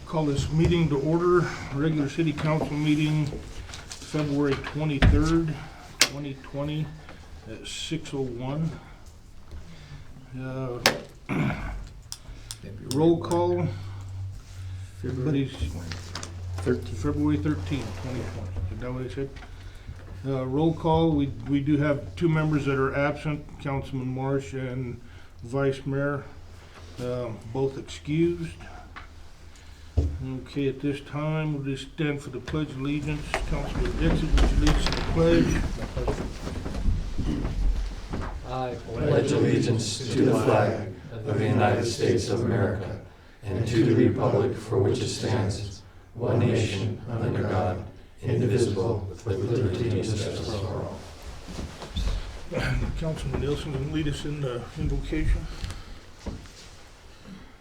Call this meeting to order, regular city council meeting, February 23rd, 2020 at 6:01. Roll call. Everybody's February 13th, 2020. Is that what I said? Roll call. We do have two members that are absent, Councilman Marsh and Vice Mayor, both excused. Okay, at this time, we'll just stand for the Pledge of Allegiance. Councilman Dixon, would you lead us in the pledge? I pledge allegiance to the flag of the United States of America and to the republic for which it stands, one nation, under God, indivisible, with liberty and justice for all. Councilman Nielsen can lead us in the invocation.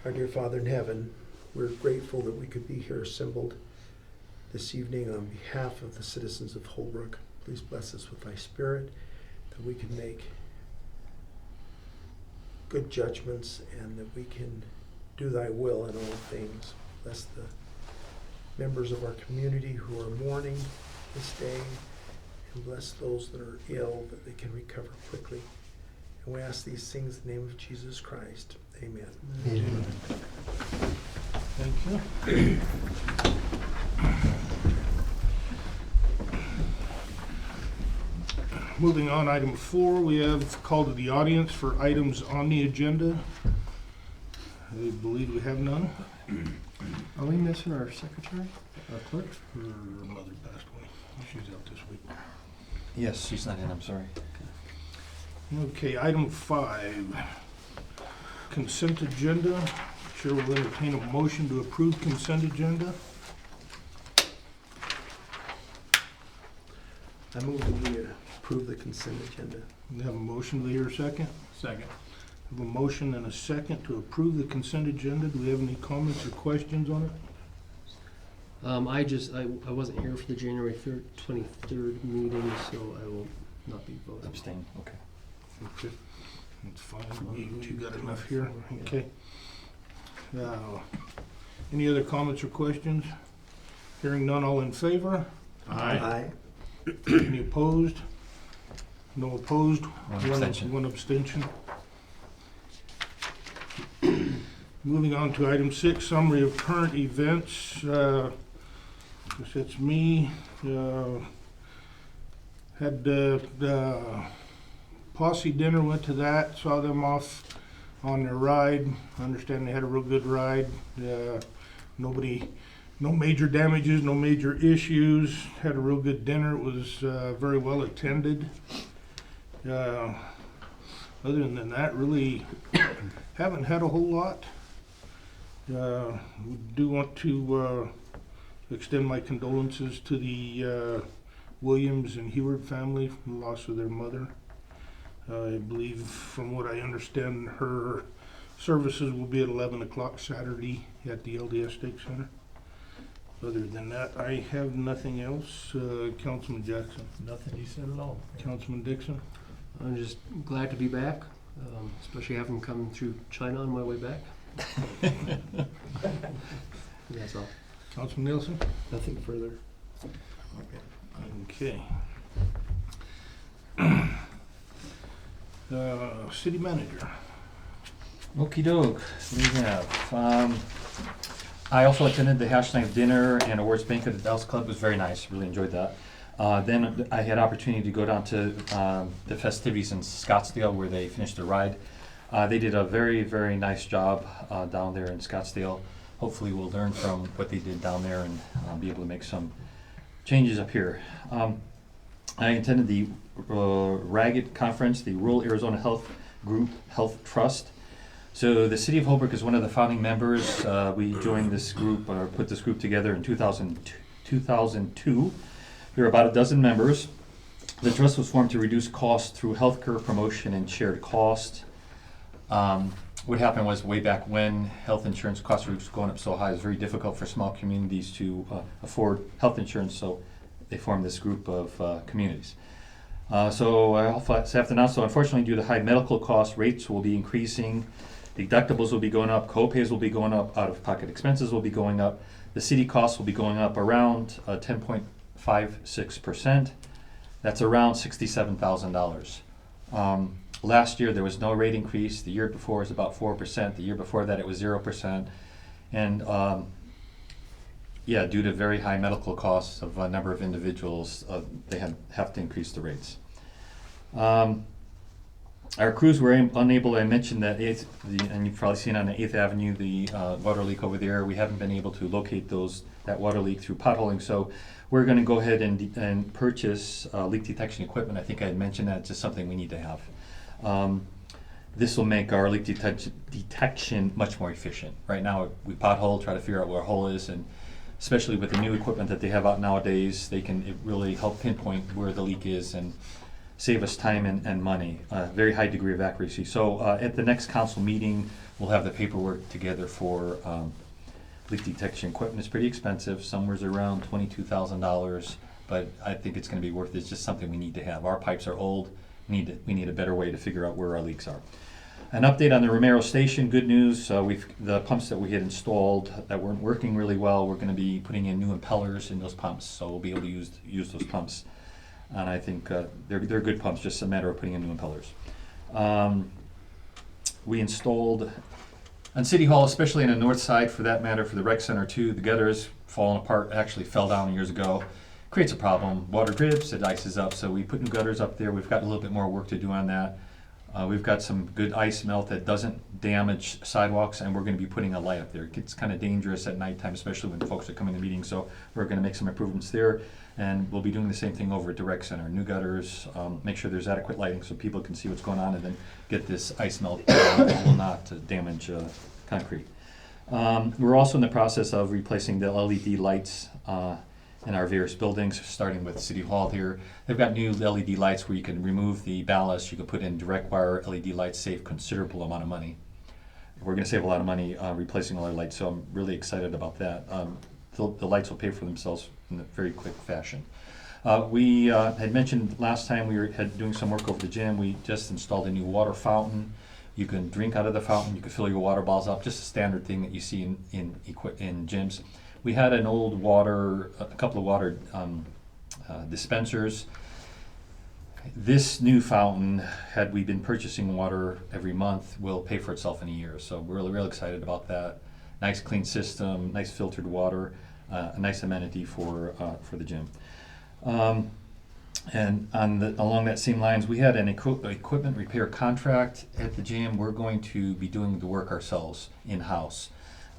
Our dear Father in heaven, we're grateful that we could be here assembled this evening on behalf of the citizens of Holbrook. Please bless us with thy spirit, that we can make good judgments and that we can do thy will in all things. Bless the members of our community who are mourning this day, and bless those that are ill, that they can recover quickly. And we ask these things in the name of Jesus Christ. Amen. Amen. Thank you. Moving on, item 4, we have call to the audience for items on the agenda. I believe we have none. Are we missing our secretary, our clerk? Her mother passed away. She's out this week. Yes, she's not in, I'm sorry. Okay, item 5, consent agenda. Chair will entertain a motion to approve consent agenda. I move that we approve the consent agenda. We have a motion. Do we hear a second? Second. We have a motion and a second to approve the consent agenda. Do we have any comments or questions on it? I wasn't here for the January 23rd meeting, so I will not be voting. Abstain, okay. Okay, that's fine. You got enough here? Okay. Any other comments or questions? Hearing none, all in favor? Aye. Any opposed? No opposed? One abstention. One abstention. Moving on to item 6, summary of current events. It's me. Had the posse dinner, went to that, saw them off on their ride. I understand they had a real good ride. No major damages, no major issues. Had a real good dinner. It was very well attended. Other than that, really haven't had a whole lot. We do want to extend my condolences to the Williams and Heward family for the loss of their mother. I believe, from what I understand, her services will be at 11 o'clock Saturday at the LDS Stake Center. Other than that, I have nothing else. Councilman Jackson. Nothing, you said at all. Councilman Dixon. I'm just glad to be back, especially having come through China on my way back. That's all. Councilman Nielsen. Nothing further. Okay. City manager. Okey doke, we have. I also attended the Hashtag dinner and awards banquet at the Dallas Club. It was very nice, really enjoyed that. Then I had opportunity to go down to the festivities in Scottsdale where they finished their ride. They did a very, very nice job down there in Scottsdale. Hopefully we'll learn from what they did down there and be able to make some changes up here. I attended the RAGIT conference, the Rural Arizona Health Group Health Trust. So the City of Holbrook is one of the founding members. We joined this group, or put this group together in 2002. There are about a dozen members. The trust was formed to reduce costs through healthcare promotion and shared cost. What happened was, way back when health insurance costs were just going up so high, it was very difficult for small communities to afford health insurance, so they formed this group of communities. So I also have to announce, so unfortunately due to high medical costs, rates will be increasing Deductibles will be going up, co-pays will be going up, out-of-pocket expenses will be going up. The city costs will be going up around 10.56%. That's around $67,000. Last year, there was no rate increase. The year before was about 4%. The year before that, it was 0%. And due to very high medical costs of a number of individuals, they have to increase the rates. Our crews were unable, I mentioned that and you've probably seen on the 8th Avenue, the water leak over there. We haven't been able to locate that water leak through potholing, so we're going to go ahead and purchase leak detection equipment. I think I had mentioned that it's just something we need to have. This will make our leak detection much more efficient. Right now, we pothole, try to figure out where a hole is, and especially with the new equipment that they have out nowadays, it really help pinpoint where the leak is and save us time and money. Very high degree of accuracy. So at the next council meeting, we'll have the paperwork together for leak detection equipment. It's pretty expensive, somewhere around $22,000, but I think it's going to be worth it. It's just something we need to have. Our pipes are old. We need a better way to figure out where our leaks are. An update on the Romero Station. Good news. The pumps that we had installed that weren't working really well, we're going to be putting in new impellers in those pumps, so we'll be able to use those pumps. And I think they're good pumps, just a matter of putting in new impellers. We installed on City Hall, especially in the north side, for that matter, for the rec center too, the gutters fallen apart, actually fell down years ago. Creates a problem. Water drips, it ices up, so we put new gutters up there. We've got a little bit more work to do on that. We've got some good ice melt that doesn't damage sidewalks, and we're going to be putting a light up there. It gets kind of dangerous at nighttime, especially when folks are coming to meetings, so we're going to make some improvements there. And we'll be doing the same thing over at the rec center. New gutters, make sure there's adequate lighting so people can see what's going on, and then get this ice melt that will not damage concrete. We're also in the process of replacing the LED lights in our various buildings, starting with City Hall here. They've got new LED lights where you can remove the ballast, you can put in direct wire LED lights, save considerable amount of money. We're going to save a lot of money replacing all our lights, so I'm really excited about that. The lights will pay for themselves in a very quick fashion. We had mentioned last time we were doing some work over the gym. We just installed a new water fountain. You can drink out of the fountain. You can fill your water bottles up. Just a standard thing that you see in gyms. We had a couple of water dispensers. This new fountain, had we been purchasing water every month, will pay for itself in a year. So we're really excited about that. Nice clean system, nice filtered water, a nice amenity for the gym. And along that same lines, we had an equipment repair contract at the gym. We're going to be doing the work ourselves in-house.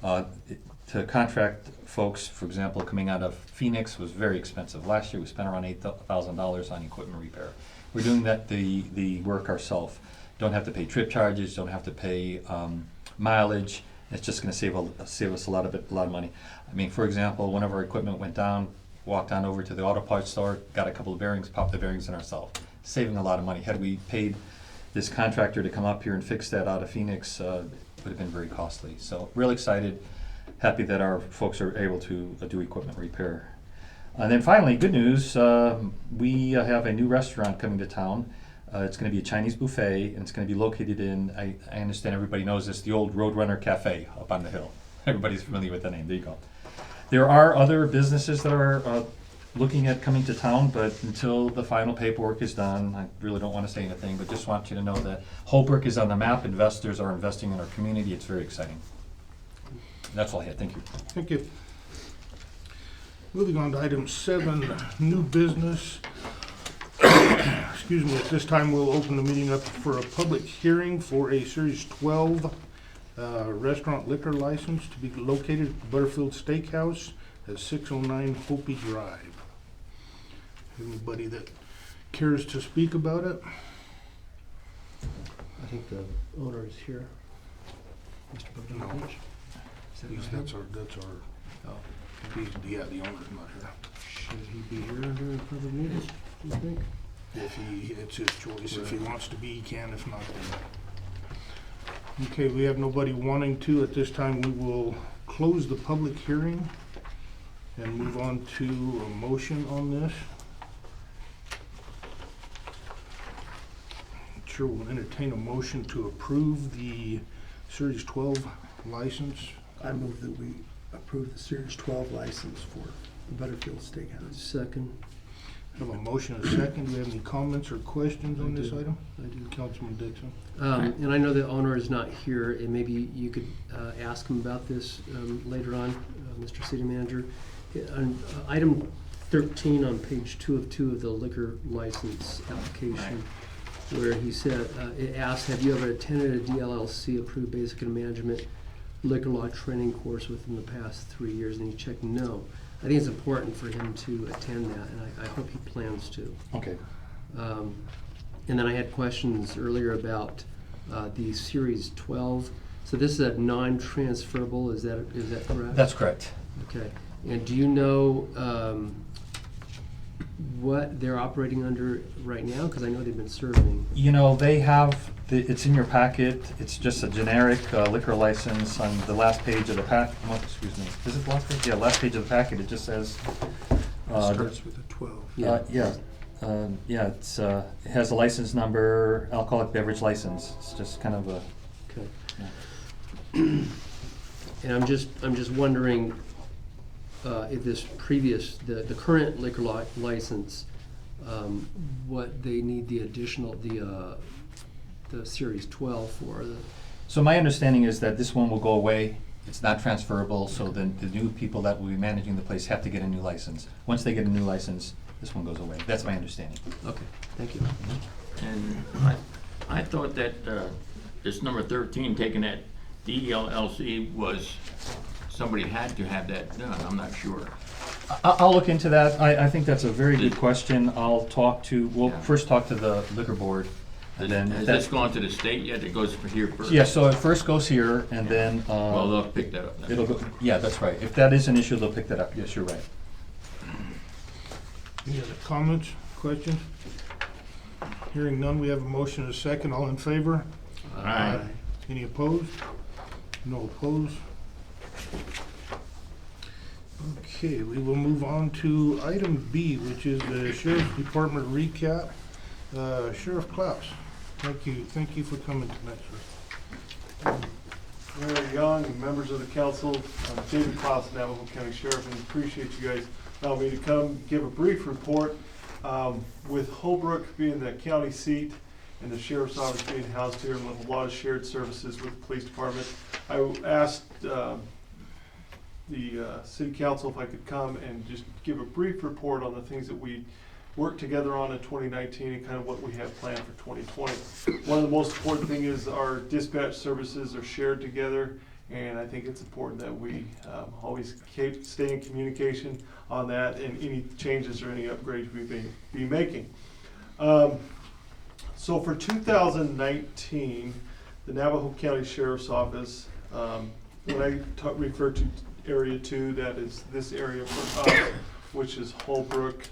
To contract folks, for example, coming out of Phoenix was very expensive. Last year we spent around $8,000 on equipment repair. We're doing the work ourselves. Don't have to pay trip charges, don't have to pay mileage. It's just going to save us a lot of money. I mean, for example, one of our equipment went down, walked on over to the auto parts store, got a couple of bearings, popped the bearings in ourselves, saving a lot of money. Had we paid this contractor to come up here and fix that out of Phoenix, it would have been very costly. So real excited, happy that our folks are able to do equipment repair. And then finally, good news, we have a new restaurant coming to town. It's going to be a Chinese buffet, and it's going to be located in, I understand everybody knows this, the old Roadrunner Cafe up on the hill. Everybody's familiar with the name. There you go. There are other businesses that are looking at coming to town, but until the final paperwork is done, I really don't want to say anything, but just want you to know that Holbrook is on the map. Investors are investing in our community. It's very exciting. That's all I had. Thank you. Thank you. Moving on to item 7, new business. Excuse me, at this time we'll open the meeting up for a public hearing for a Series 12 restaurant liquor license to be located at the Butterfield Steakhouse at 609 Hopi Drive. Anybody that cares to speak about it? I think the owner is here. Mr. Bogdanovich. That's our, the owner's not here. Should he be here during the public meeting, do you think? It's his choice. If he wants to be, he can. If not, then. Okay, we have nobody wanting to. At this time, we will close the public hearing and move on to a motion on this. Sure, we'll entertain a motion to approve the Series 12 license. I move that we approve the Series 12 license for the Butterfield Steakhouse. Second. Have a motion and a second. Do we have any comments or questions on I this do. item? I do. Councilman Dixon. And I know the owner is not here, and maybe you could ask him about this later on, Mr. City Manager. On item 13 on page 2 of 2 of the liquor license application, where he said, it asks, have you ever attended a DLLC approved basic and management liquor law training course within the past 3 years? And he checked no. I think it's important for him to attend that, and I hope he plans to. Okay. And then I had questions earlier about the Series 12. So this is a non-transferable, is that correct? That's correct. Okay. And do you know what they're operating under right now? Because I know they've been serving. You know, they have, it's in your packet, it's just a generic liquor license on the last page of the pack, excuse me, is it the last page? Yeah, last page of the packet, it just says. Starts with a 12. It's, it has a license number, alcoholic beverage license, it's just kind of a. Okay. Yeah. And I'm just wondering if this previous, the current liquor license, what they need the additional, the Series 12 for. So my understanding is that this one will go away, it's not transferable, so then the new people that will be managing the place have to get a new license. Once they get a new license, this one goes away. That's my understanding. Okay, thank you. And I thought that this number 13, taking that DLLC, was somebody had to have that done. I'm not sure. I'll look into that. I think that's a very good question. I'll talk to, we'll Yeah. first talk to the liquor board. And then Has if this that's, gone to the state yet? It goes here first? yeah, so it first goes here and then, Well, they'll pick that up then. it'll go, yeah, that's right. If that is an issue, they'll pick that up. Yes, you're right. Any other comments, questions? Hearing none, we have a motion and a second. All in favor? Aye. Any opposed? No opposed. Okay, we will move on to item B, which is the Sheriff's Department recap. Sheriff Klaus, thank you for coming tonight, sir. Mayor Young and members of the council, I'm David Klaus, Navajo County Sheriff, and appreciate you guys allowing me to come give a brief report. With Holbrook being the county seat and the sheriff's office being housed here, and with a lot of shared services with the police department, I asked the city council if I could come and just give a brief report on the things that we worked together on in 2019 and kind of what we have planned for 2020. One of the most important thing is our dispatch services are shared together, and I think it's important that we always stay in communication on that and any changes or any upgrades we may be making. So for 2019, the Navajo County Sheriff's Office, when I refer to Area 2, that is this area for us, which is Holbrook,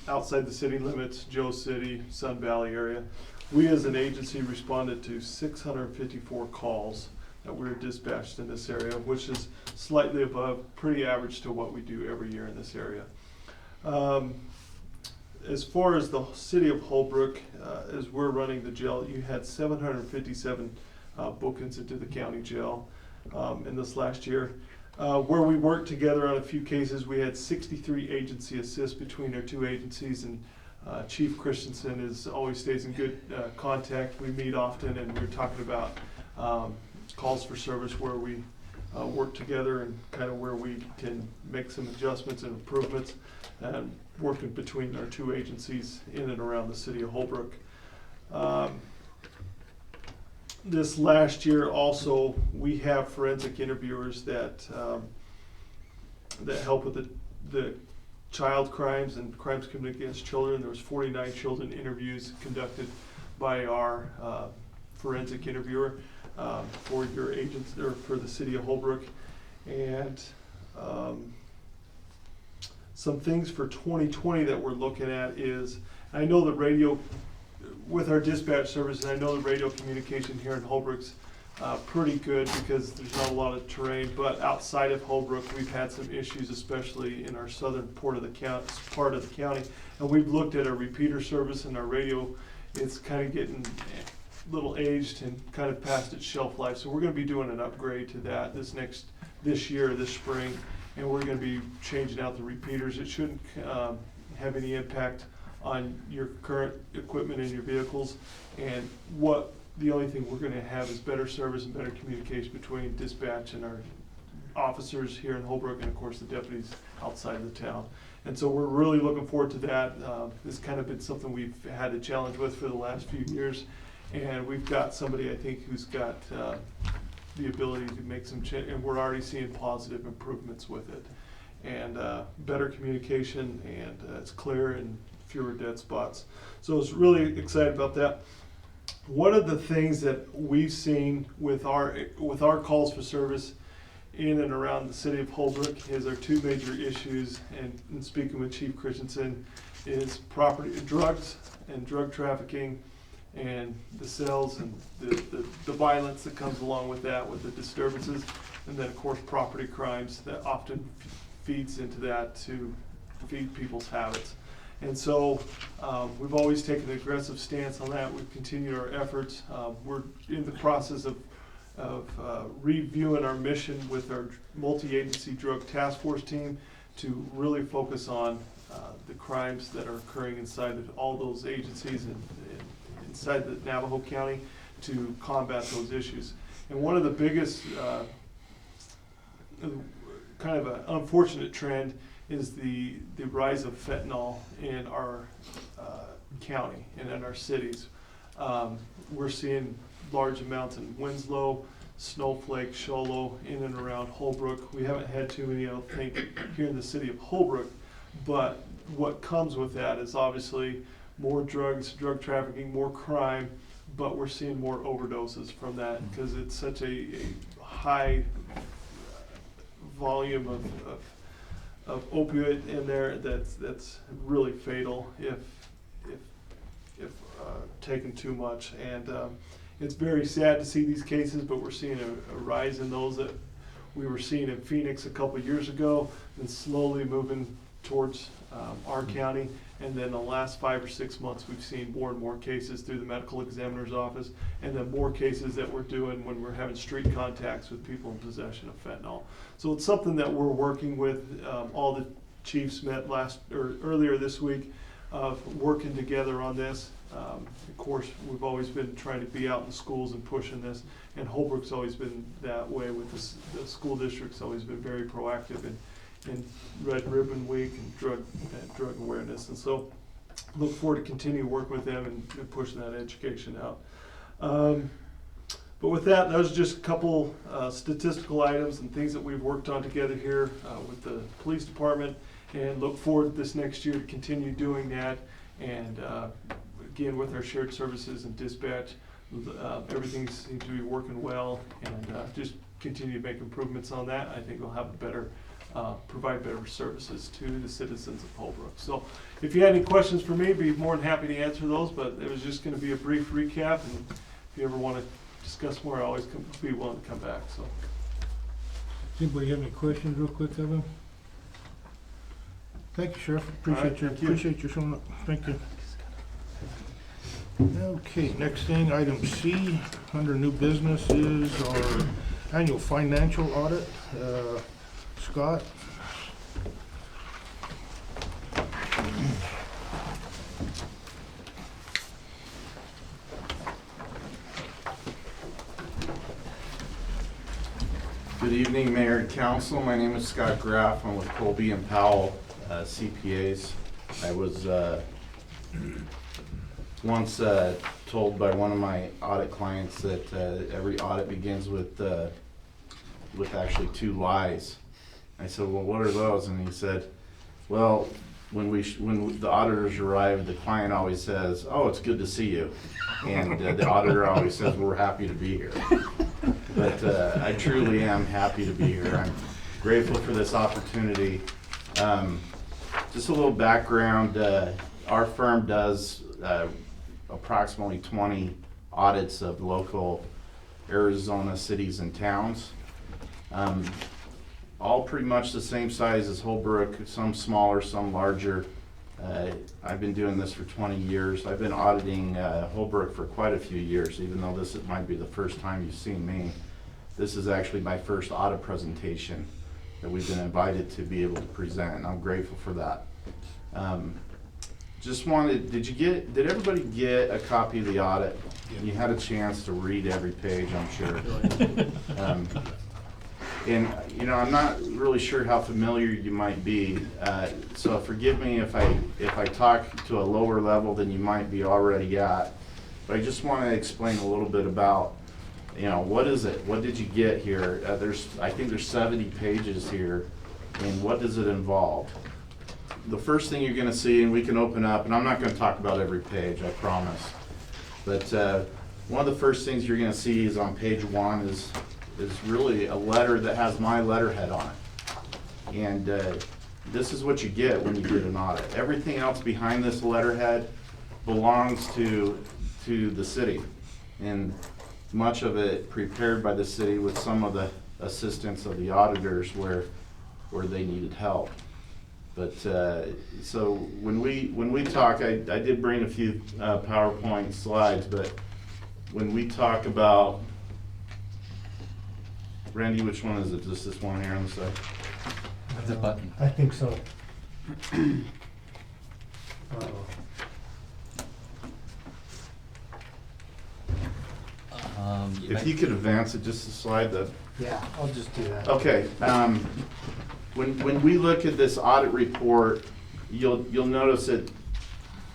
outside the city limits, Joe City, Sun Valley area. We as an agency responded to 654 calls that we were dispatched in this area, which is slightly above, pretty average to what we do every year in this area. As far as the city of Holbrook, as we're running the jail, you had 757 bookings into the county jail in this last year. Where we worked together on a few cases, we had 63 agency assists between our two agencies, and Chief Christensen always stays in good contact. We meet often, and we're talking about calls for service where we work together and kind of where we can make some adjustments and improvements, and working between our two agencies in and around the city of Holbrook. This last year also, we have forensic interviewers that help with the child crimes and crimes committed against children. There was 49 children interviews conducted by our forensic interviewer for your agents, or for the city of Holbrook. And some things for 2020 that we're looking at is, I know the radio, with our dispatch service, and I know the radio communication here in Holbrook's pretty good because there's not a lot of terrain, but outside of Holbrook, we've had some issues, especially in our southern part of the county, and we've looked at our repeater service and our radio. It's kind of getting little aged and kind of past its shelf life. So we're gonna be doing an upgrade to that this year, this spring, and we're gonna be changing out the repeaters. It shouldn't have any impact on your current equipment in your vehicles. And the only thing we're gonna have is better service and better communication between dispatch and our officers here in Holbrook, and of course the deputies outside of the town. And so we're really looking forward to that. This kind of been something we've had a challenge with for the last few years. And we've got somebody, I think, who's got the ability to make some change, and we're already seeing positive improvements with it. And better communication, and it's clear and fewer dead spots. So I was really excited about that. One of the things that we've seen with our calls for service in and around the city of Holbrook is our two major issues, and in speaking with Chief Christensen, is drugs and drug trafficking, and the sales and the violence that comes along with that, with the disturbances, and then of course property crimes that often feeds into that to feed people's habits. And so we've always taken an aggressive stance on that. We've continued our efforts. We're in the process of reviewing our mission with our multi-agency drug task force team to really focus on the crimes that are occurring inside of all those agencies and inside the Navajo County to combat those issues. And one of the biggest kind of an unfortunate trend is the rise of fentanyl in our county and in our cities. We're seeing large amounts in Winslow, Snowflake, Sholo, in and around Holbrook. We haven't had too many, I don't think, here in the city of Holbrook, but what comes with that is obviously more drugs, drug trafficking, more crime, but we're seeing more overdoses from that because it's such a high volume of opioid in there that's really fatal if taken too much. And it's very sad to see these cases, but we're seeing a rise in those that we were seeing in Phoenix a couple of years ago, and slowly moving towards our county. And then the last 5 or 6 months, we've seen more and more cases through the medical examiner's office, and then more cases that we're doing when we're having street contacts with people in possession of fentanyl. So it's something that we're working with. All the chiefs met earlier this week, working together on this. Of course, we've always been trying to be out in the schools and pushing this, and Holbrook's always been that way with the school district's always been very proactive in Red Ribbon Week and drug awareness. And so look forward to continue to work with them and pushing that education out. But with that was just a couple statistical items and things that we've worked on together here with the police department, and look forward this next year to continue doing that. And again, with our shared services and dispatch, everything seems to be working well, and just continue to make improvements on that. I think we'll have a better provide better services to the citizens of Holbrook. So if you had any questions for me, I'd be more than happy to answer those, but it was just going to be a brief recap, and if you ever want to discuss more, I always be willing to come back. So, Does anybody have any questions real quick of him? Thank you, Sheriff. Appreciate you showing up. Thank you. Okay, next thing, item C, under new business, is our annual financial audit. Scott? Good evening, Mayor and Council. My name is Scott Graff. I'm with Colby and Powell CPAs. I was once told by one of my audit clients that every audit begins with actually 2 lies. I said, well, what are those? And he said, well, when the auditors arrive, the client always says, oh, it's good to see you. And the auditor always says, we're happy to be here. But I truly am happy to be here. I'm grateful for this opportunity. Just a little background, our firm does approximately 20 audits of local Arizona cities and towns. All pretty much the same size as Holbrook, some smaller, some larger. I've been doing this for 20 years. I've been auditing Holbrook for quite a few years, even though this might be the first time you've seen me. This is actually my first audit presentation that we've been invited to be able to present, and I'm grateful for that. Just wanted, did everybody get a copy of the audit? You had a chance to read every page, I'm sure. And, you know, I'm not really sure how familiar you might be, so forgive me if I talk to a lower level than you might be already at. But I just want to explain a little bit about, you know, what is it? What did you get here? I think there's 70 pages here, and what does it involve? The first thing you're going to see, and we can open up, and I'm not going to talk about every page, I promise. But one of the first things you're going to see is on page 1 is really a letter that has my letterhead on it. And this is what you get when you get an audit. Everything else behind this letterhead belongs to the city, and much of it prepared by the city with some of the assistance of the auditors where they needed help. But so when we talk, I did bring a few PowerPoint slides, but when we talk about, Randy, which one is it? Just this one here on the side? The button. I think so. If you could advance it just a slide, that. Yeah, I'll just do that. Okay. When we look at this audit report, you'll notice that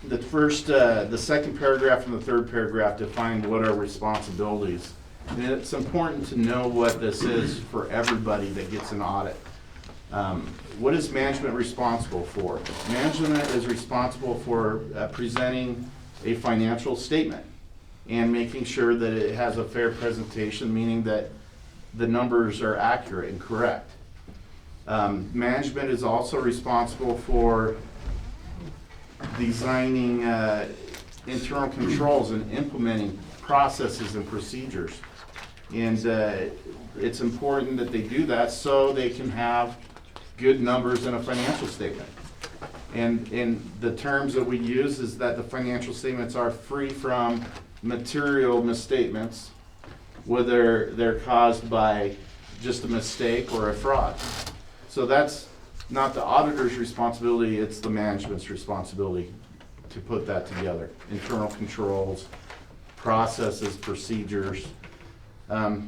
the second paragraph and the third paragraph define what are responsibilities. And it's important to know what this is for everybody that gets an audit. What is management responsible for? Management is responsible for presenting a financial statement and making sure that it has a fair presentation, meaning that the numbers are accurate and correct. Management is also responsible for designing internal controls and implementing processes and procedures. And it's important that they do that so they can have good numbers in a financial statement. And in the terms that we use is that the financial statements are free from material misstatements, whether they're caused by just a mistake or a fraud. So that's not the auditor's responsibility, it's the management's responsibility to put that together. Internal controls, processes, procedures.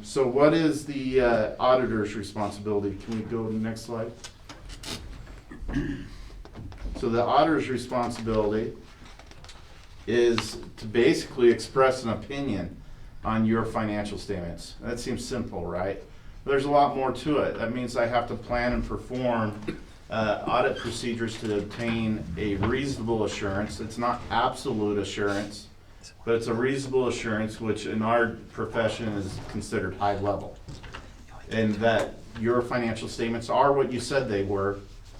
So what is the auditor's responsibility? Can we go to the next slide? So the auditor's responsibility is to basically express an opinion on your financial statements. That seems simple, right? There's a lot more to it. That means I have to plan and perform audit procedures to obtain a reasonable assurance. It's not absolute assurance, but it's a reasonable assurance, which in our profession is considered high level. And that your financial statements are what you said they were,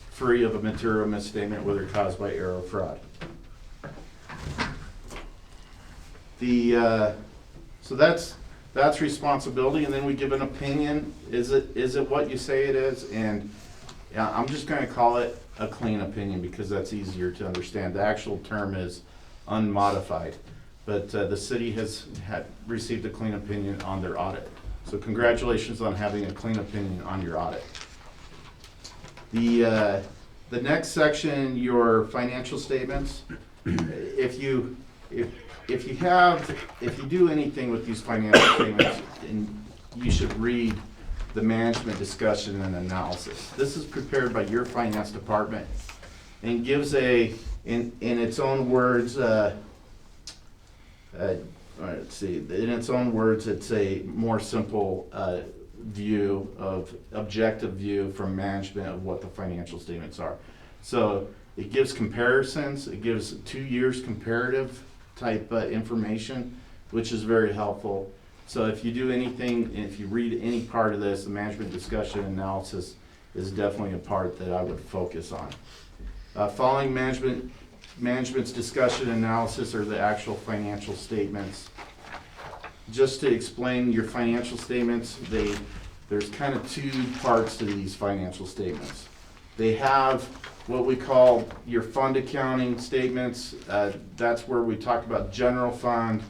free of a material misstatement, whether caused by error or fraud. So that's responsibility, and then we give an opinion. Is it what you say it is? And yeah, I'm just going to call it a clean opinion because that's easier to understand. The actual term is unmodified, but the city has received a clean opinion on their audit. So congratulations on having a clean opinion on your audit. The next section, your financial statements. If you do anything with these financial statements, and you should read the management discussion and analysis. This is prepared by your finance department and gives in its own words, let's see, in its own words, it's a more simple objective view from management of what the financial statements are. So it gives comparisons, it gives 2 years comparative type information, which is very helpful. So if you do anything, if you read any part of this, the management discussion analysis is definitely a part that I would focus on. Following management's discussion analysis are the actual financial statements. Just to explain your financial statements, there's kind of two parts to these financial statements. They have what we call your fund accounting statements. That's where we talk about general fund,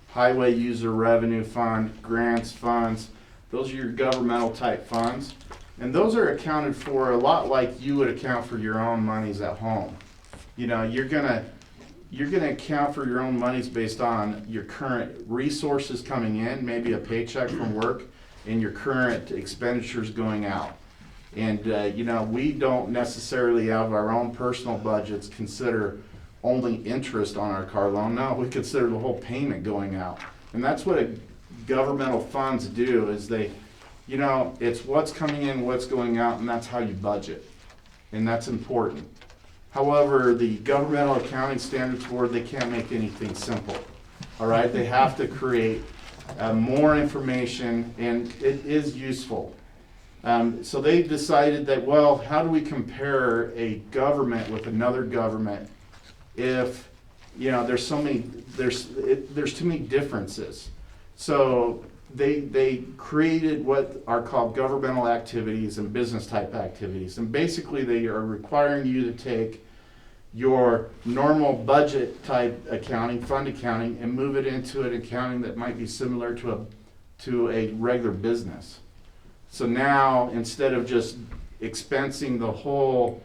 highway user revenue fund, grants funds. Those are your governmental type funds. And those are accounted for a lot like you would account for your own monies at home. You know, you're gonna account for your own monies based on your current resources coming in, maybe a paycheck from work, and your current expenditures going out. And, you know, we don't necessarily have our own personal budgets consider only interest on our car loan. No, we consider the whole payment going out. And that's what governmental funds do, is they, you know, it's what's coming in, what's going out, and that's how you budget. And that's important. However, the governmental accounting standards board, they can't make anything simple. All right, they have to create more information, and it is useful. So they decided that, well, how do we compare a government with another government if, you know, there's too many differences. So they created what are called governmental activities and business type activities. And basically they are requiring you to take your normal budget type accounting, fund accounting, and move it into an accounting that might be similar to a regular business. So now, instead of just expensing the whole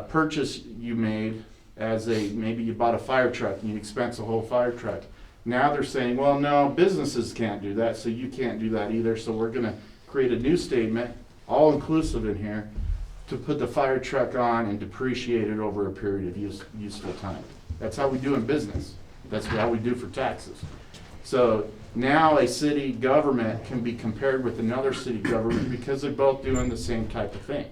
purchase you made as maybe you bought a fire truck and you expense a whole fire truck. Now they're saying, well, no, businesses can't do that, so you can't do that either. So we're gonna create a new statement, all inclusive in here, to put the fire truck on and depreciate it over a period of useful time. That's how we do in business. That's how we do for taxes. So now a city government can be compared with another city government because they're both doing the same type of thing.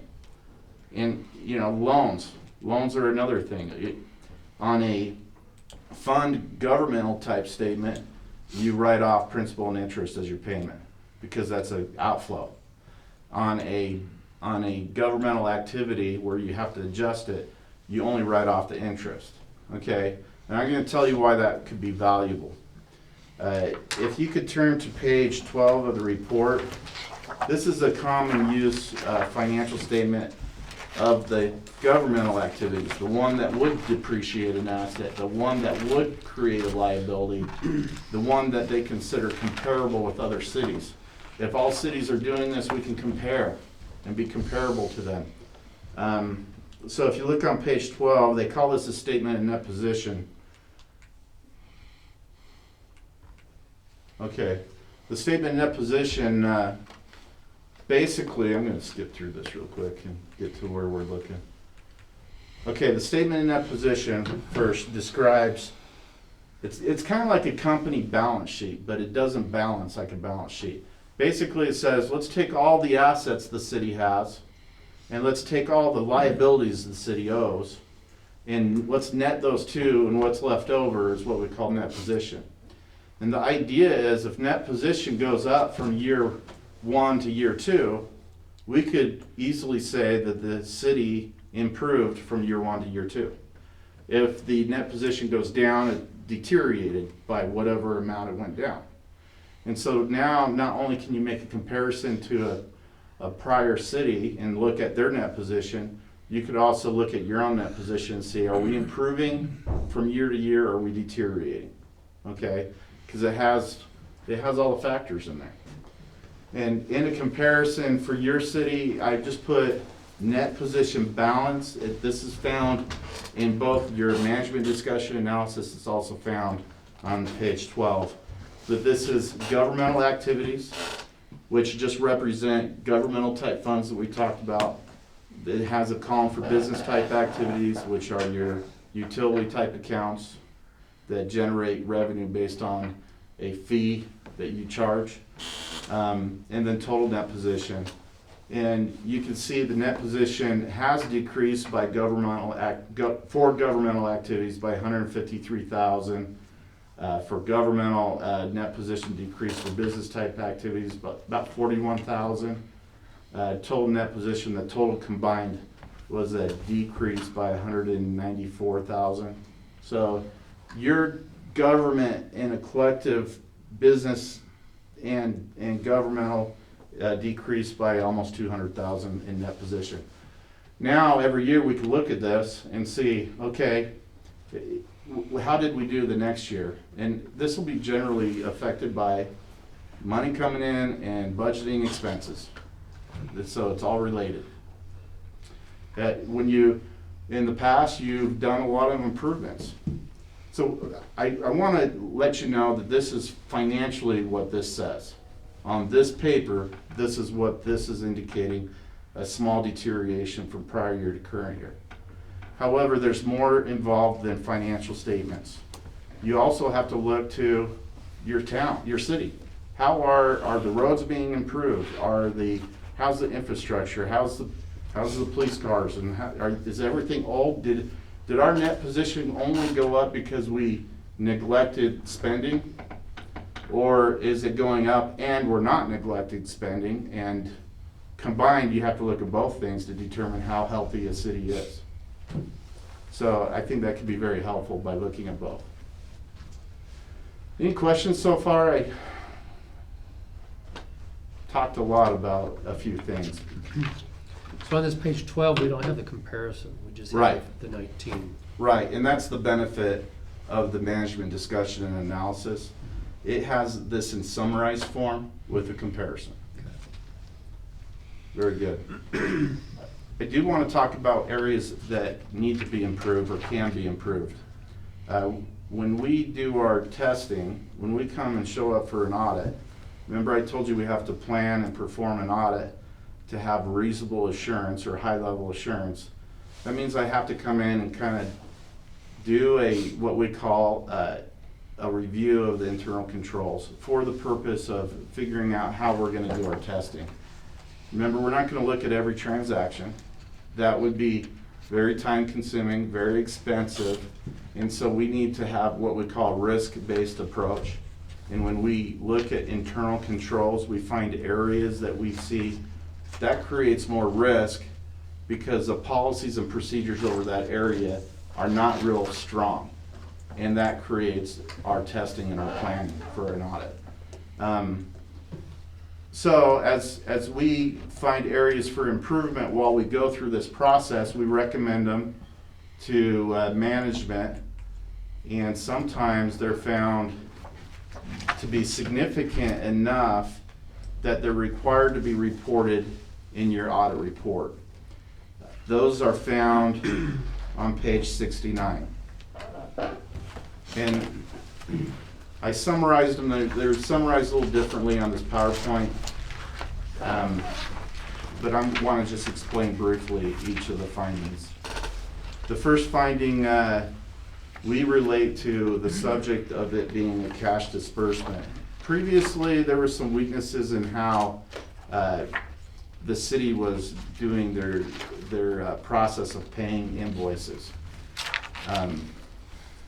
And, you know, loans are another thing. On a fund governmental type statement, you write off principal and interest as your payment because that's an outflow. On a governmental activity where you have to adjust it, you only write off the interest. Okay, and I'm going to tell you why that could be valuable. If you could turn to page 12 of the report, this is a common use financial statement of the governmental activities, the one that would depreciate an asset, the one that would create a liability, the one that they consider comparable with other cities. If all cities are doing this, we can compare and be comparable to them. So if you look on page 12, they call this a statement of net position. Okay, the statement of net position, basically, I'm going to skip through this real quick and get to where we're looking. Okay, the statement of net position first describes, it's kind of like a company balance sheet, but it doesn't balance like a balance sheet. Basically, it says, let's take all the assets the city has, and let's take all the liabilities the city owes, and let's net those two, and what's left over is what we call net position. And the idea is if net position goes up from year 1 to year 2, we could easily say that the city improved from year 1 to year 2. If the net position goes down, it deteriorated by whatever amount it went down. And so now not only can you make a comparison to a prior city and look at their net position, you could also look at your own net position and see, are we improving from year to year, or are we deteriorating? Okay, because it has all the factors in there. And in a comparison for your city, I just put net position balance. This is found in both your management discussion analysis. It's also found on page 12. But this is governmental activities, which just represent governmental type funds that we talked about. It has a column for business type activities, which are your utility type accounts that generate revenue based on a fee that you charge. And then total net position. And you can see the net position has decreased by for governmental activities by 153,000. For governmental net position decrease for business type activities about 41,000. Total net position, the total combined was a decrease by 194,000. So your government and a collective business and governmental decreased by almost 200,000 in net position. Now, every year, we can look at this and see, okay, how did we do the next year? And this will be generally affected by money coming in and budgeting expenses. So it's all related. In the past, you've done a lot of improvements. So I want to let you know that this is financially what this says. On this paper, this is what this is indicating, a small deterioration from prior year to current year. However, there's more involved than financial statements. You also have to look to your town, your city. How are the roads being improved? How's the infrastructure? How's the police cars? And is everything old? Did our net position only go up because we neglected spending? Or is it going up and we're not neglecting spending? And combined, you have to look at both things to determine how healthy a city is. So I think that could be very helpful by looking at both. Any questions so far? I talked a lot about a few things. So on this page 12, we don't have the comparison, we just Right. have the 19. Right, and that's the benefit of the management discussion and analysis. It has this in summarized form with a comparison. Very good. I do want to talk about areas that need to be improved or can be improved. When we do our testing, when we come and show up for an audit, remember I told you we have to plan and perform an audit to have reasonable assurance or high-level assurance. That means I have to come in and kind of do what we call a review of the internal controls for the purpose of figuring out how we're going to do our testing. Remember, we're not going to look at every transaction. That would be very time-consuming, very expensive, and so we need to have what we call a risk-based approach. And when we look at internal controls, we find areas that we see that creates more risk because the policies and procedures over that area are not real strong. And that creates our testing and our planning for an audit. So as we find areas for improvement while we go through this process, we recommend them to management, and sometimes they're found to be significant enough that they're required to be reported in your audit report. Those are found on page 69. And I summarized them, they're summarized a little differently on this PowerPoint, but I want to just explain briefly each of the findings. The first finding, we relate to the subject of it being a cash disbursement. Previously, there were some weaknesses in how the city was doing their process of paying invoices.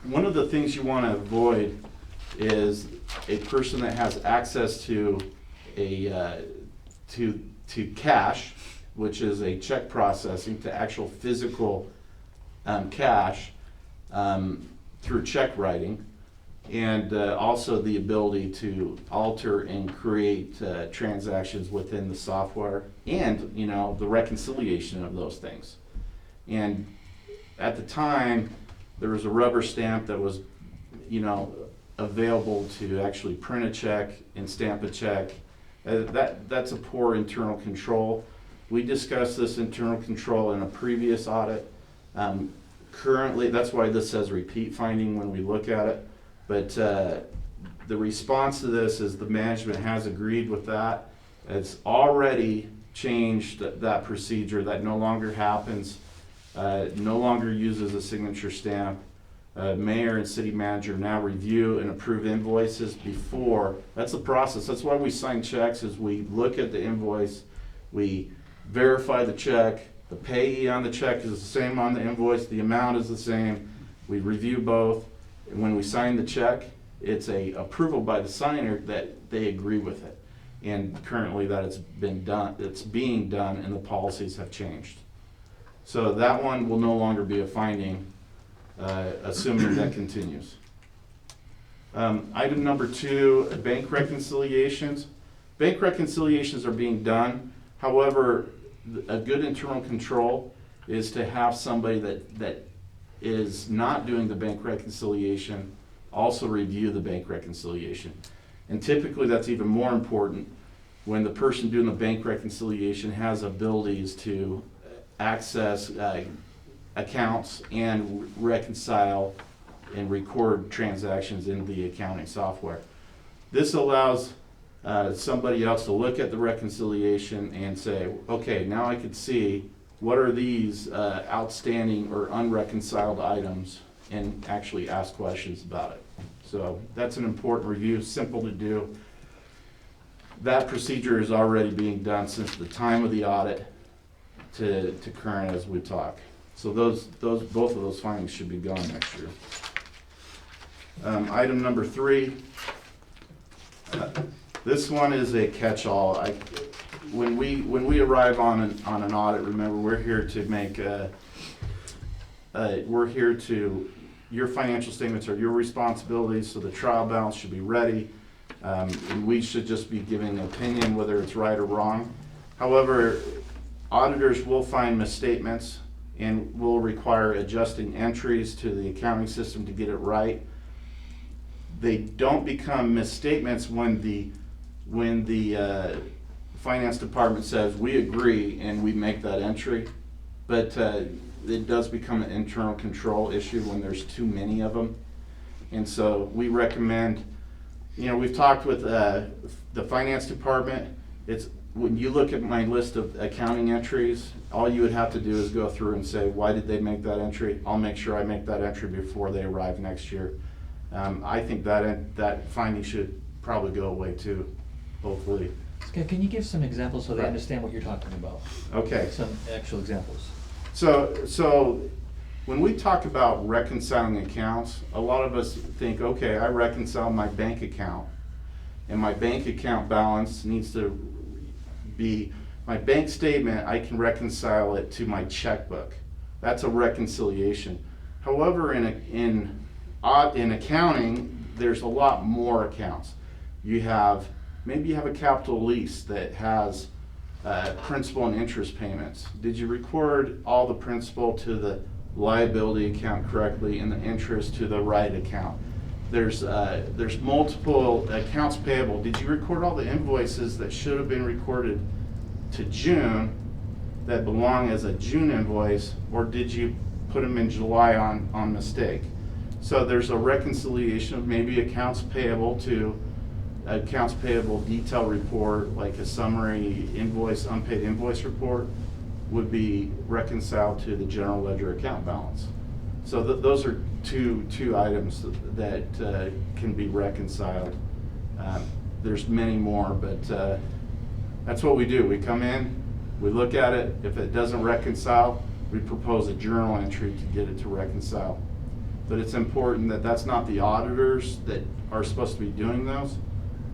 One of the things you want to avoid is a person that has access to to cash, which is a check processing, to actual physical cash through check writing, and also the ability to alter and create transactions within the software, and the reconciliation of those things. And at the time, there was a rubber stamp that was available to actually print a check and stamp a check. That's a poor internal control. We discussed this internal control in a previous audit. Currently, that's why this says repeat finding when we look at it. But the response to this is the management has agreed with that. It's already changed that procedure. That no longer happens. No longer uses a signature stamp. Mayor and city manager now review and approve invoices before. That's the process. That's why we sign checks, is we look at the invoice, we verify the check, the payee on the check is the same on the invoice, the amount is the same. We review both, and when we sign the check, it's a approval by the signer that they agree with it. And currently that it's being done, and the policies have changed. So that one will no longer be a finding, assuming that continues. Item number 2, bank reconciliations. Bank reconciliations are being done. However, a good internal control is to have somebody that is not doing the bank reconciliation also review the bank reconciliation. And typically that's even more important when the person doing the bank reconciliation has abilities to access accounts and reconcile and record transactions in the accounting software. This allows somebody else to look at the reconciliation and say, okay, now I can see what are these outstanding or unreconciled items, and actually ask questions about it. So that's an important review, simple to do. That procedure is already being done since the time of the audit to current as we talk. So both of those findings should be gone next year. Item number 3. This one is a catch-all. When we arrive on an audit, remember we're here to make your financial statements are your responsibilities, so the trial balance should be ready, and we should just be giving an opinion whether it's right or wrong. However, auditors will find misstatements and will require adjusting entries to the accounting system to get it right. They don't become misstatements when the finance department says we agree and we make that entry, but it does become an internal control issue when there's too many of them. And so we recommend, we've talked with the finance department. It's when you look at my list of accounting entries, all you would have to do is go through and say, why did they make that entry? I'll make sure I make that entry before they arrive next year. I think that finding should probably go away too, hopefully. Can you give some examples so they Right. understand what you're talking about? Okay. Some actual examples. So when we talk about reconciling accounts, a lot of us think, okay, I reconcile my bank account, and my bank account balance needs to be, my bank statement, I can reconcile it to my checkbook. That's a reconciliation. However, in accounting, there's a lot more accounts. Maybe you have a capital lease that has principal and interest payments. Did you record all the principal to the liability account correctly and the interest to the right account? There's multiple accounts payable. Did you record all the invoices that should have been recorded to June that belong as a June invoice, or did you put them in July on mistake? So there's a reconciliation of maybe accounts payable to accounts payable detail report, like a summary invoice, unpaid invoice report, would be reconciled to the general ledger account balance. So those are two items that can be reconciled. There's many more, but that's what we do. We come in, we look at it. If it doesn't reconcile, we propose a journal entry to get it to reconcile. But it's important that that's not the auditors that are supposed to be doing those.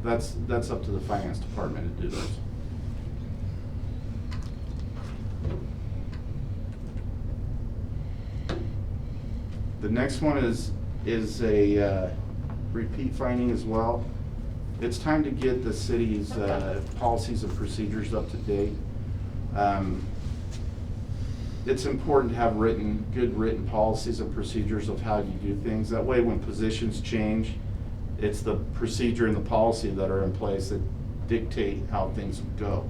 That's up to the finance department to do those. The next one is a repeat finding as well. It's time to get the city's policies and procedures up to date. It's important to have good written policies and procedures of how you do things. That way when positions change, it's the procedure and the policy that are in place that dictate how things go.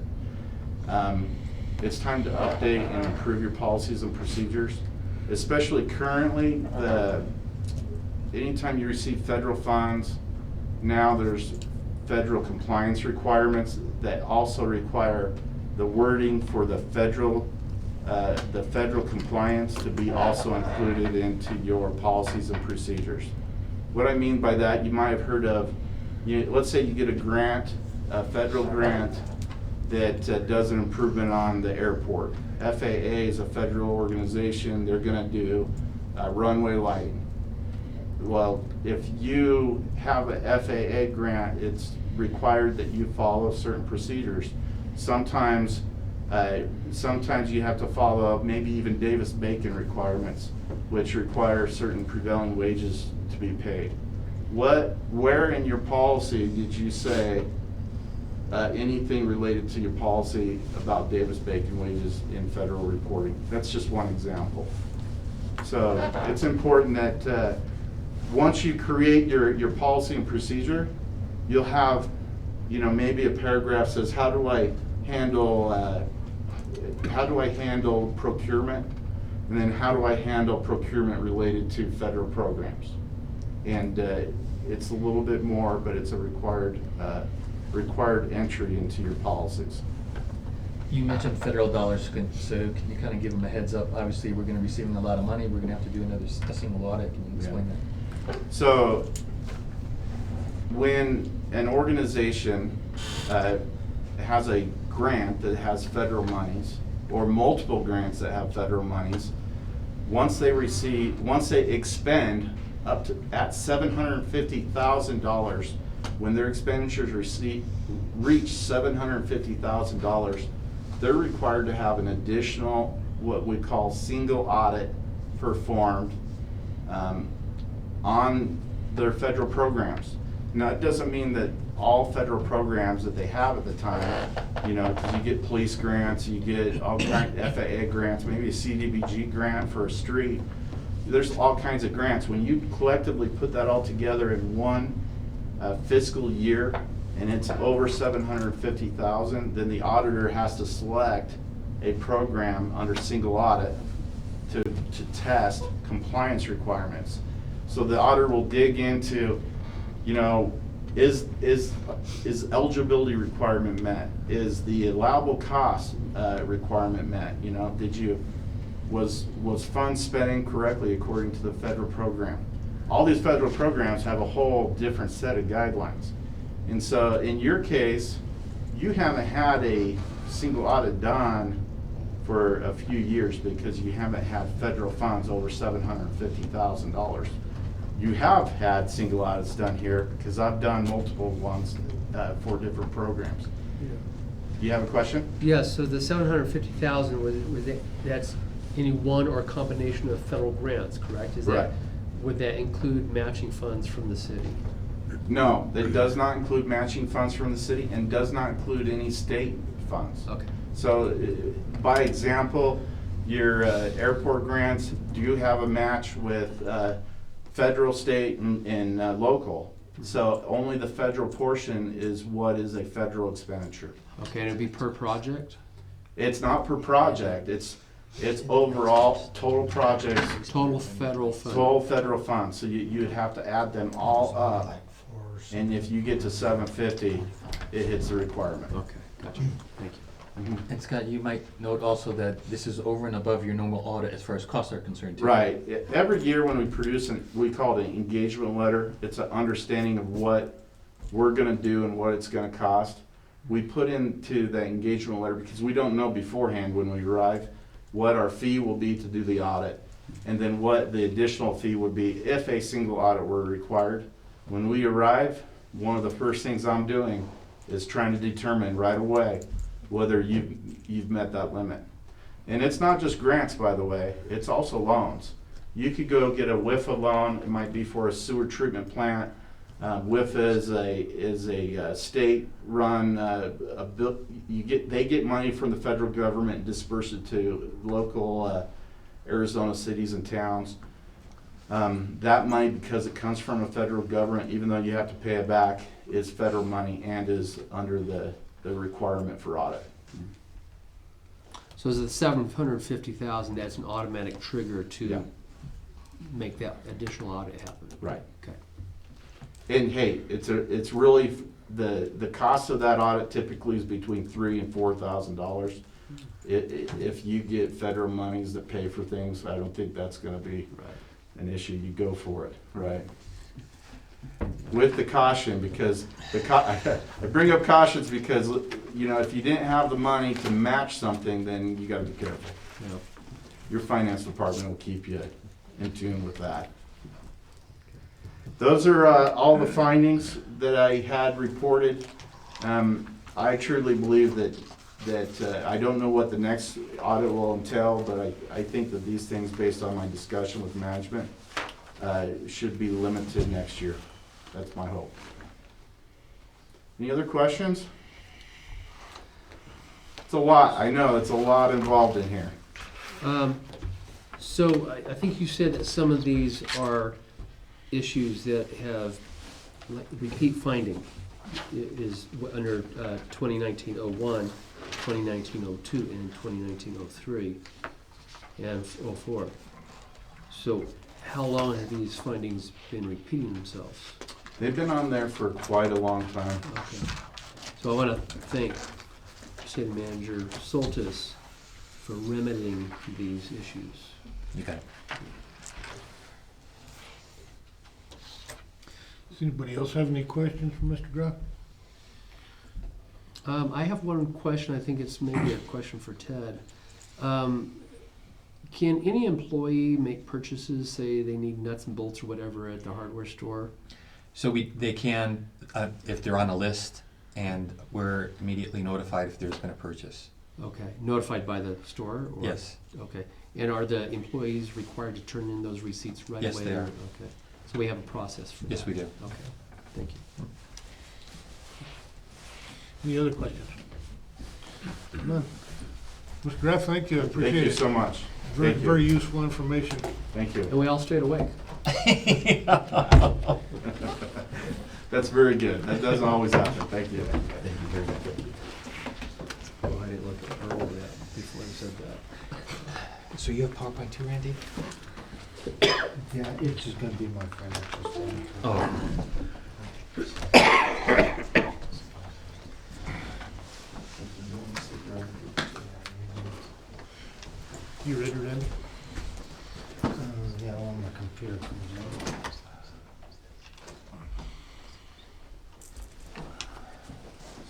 It's time to update and improve your policies and procedures, especially currently. Anytime you receive federal funds, now there's federal compliance requirements that also require the wording for the federal compliance to be also included into your policies and procedures. What I mean by that, you might have heard of, let's say you get a grant, a federal grant that does an improvement on the airport. FAA is a federal organization. They're going to do runway lighting. Well, if you have a FAA grant, it's required that you follow certain procedures. Sometimes you have to follow maybe even Davis-Bacon requirements, which require certain prevailing wages to be paid. Where in your policy did you say anything related to your policy about Davis-Bacon wages in federal reporting. That's just one example. So it's important that once you create your policy and procedure, you'll have, maybe a paragraph says, how do I handle procurement? And then how do I handle procurement related to federal programs? And it's a little bit more, but it's a required entry into your policies. You mentioned federal dollars, so can you kind of give them a heads up? Obviously, we're going to be receiving a lot of money. We're going to have to do a single audit. Can you explain that? So when an organization has a grant that has federal monies, or multiple grants that have federal monies, once they expend up to at $750,000, when their expenditures reach $750,000, they're required to have an additional, what we call single audit performed on their federal programs. Now, it doesn't mean that all federal programs that they have at the time, because you get police grants, you get all kinds of FAA grants, maybe a CDBG grant for a street. There's all kinds of grants. When you collectively put that all together in one fiscal year, and it's over $750,000, then the auditor has to select a program under single audit to test compliance requirements. So the auditor will dig into, is eligibility requirement met? Is the allowable cost requirement met? Was funds spent correctly according to the federal program? All these federal programs have a whole different set of guidelines. And so in your case, you haven't had a single audit done for a few years because you haven't had federal funds over $750,000. You have had single audits done here because I've done multiple ones for different programs. Yeah. Do you have a question? Yes, so the 750,000, that's any one or combination of federal grants, correct? Right. Would that include matching funds from the city? No, it does not include matching funds from the city and does not include any state funds. Okay. So by example, your airport grants, do you have a match with federal, state, and local? So only the federal portion is what is a federal expenditure. Okay, and it'd be per project? It's not per project, it's overall total projects, Total federal fund? total federal funds. So you'd have to add them all up. And if you get to 750, it hits the requirement. Okay, gotcha, thank you. And Scott, you might note also that this is over and above your normal audit as far as costs are concerned too. Right. Every year when we produce, we call it an engagement letter. It's an understanding of what we're gonna do and what it's gonna cost. We put into the engagement letter, because we don't know beforehand when we arrive, what our fee will be to do the audit, and then what the additional fee would be if a single audit were required. When we arrive, one of the first things I'm doing is trying to determine right away whether you've met that limit. And it's not just grants, by the way, it's also loans. You could go get a WIFA loan, it might be for a sewer treatment plant. WIFA is a state-run, they get money from the federal government and disperse it to local Arizona cities and towns. That money, because it comes from the federal government, even though you have to pay it back, is federal money and is under the requirement for audit. So is the 750,000, that's an automatic trigger to Yeah. make that additional audit happen? Right. Okay. And hey, it's really, the cost of that audit typically is between $3,000 and $4,000. If you get federal monies that pay for things, I don't think that's gonna be an issue. You go for it, right? With the caution, because I bring up cautions because, if you didn't have the money to match something, then you gotta be careful. Yeah. Your finance department will keep you in tune with that. Those are all the findings that I had reported. I truly believe that I don't know what the next audit will entail, but I think that these things, based on my discussion with management, should be limited next year. That's my hope. Any other questions? It's a lot, I know, it's a lot involved in here. So I think you said that some of these are issues that have like repeat finding is under 2019-01, 2019-02, and 2019-03, and 04. So how long have these findings been repeating themselves? They've been on there for quite a long time. Okay. So I want to thank City Manager Soltis for remedying these issues. You got it. Does anybody else have any questions for Mr. Groff? I have one question. I think it's maybe a question for Ted. Can any employee make purchases, say they need nuts and bolts or whatever at the hardware store? So they can, if they're on a list, and we're immediately notified if there's been a purchase. Okay, notified by the store? Or? Yes. Okay, and are the employees required to turn in those receipts right away? Yes, they are. Okay, so we have a process for that? Yes, we do. Okay, thank you. Any other questions? None. Mr. Graff, thank you, I appreciate it. Thank you so much. Very, Thank you. very useful information. Thank you. And we all stayed awake. That's very good. That doesn't always happen. Thank you. Thank you very much. Oh, I didn't look at her over that before you said that. So you have PowerPoint too, Randy? Yeah, it's just gonna be my financial statement. Oh, You ready, Randy? Yeah, on my computer comes in.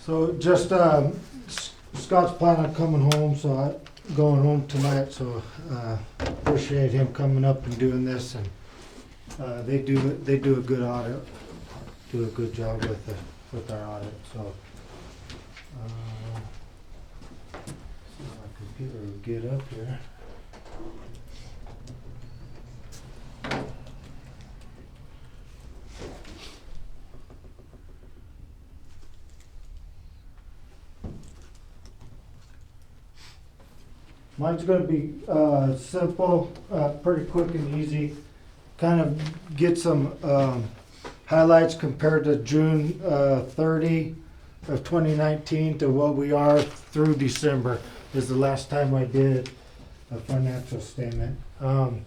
So just, Scott's planning on coming home, so I'm going home tonight, so, appreciate him coming up and doing this, and, they do a good audit, do a good job with our audit, so. See if my computer will get up here. Mine's gonna be simple, pretty quick and easy. Kind of get some highlights compared to June 30 of 2019 to what we are through December is the last time I did a financial statement. And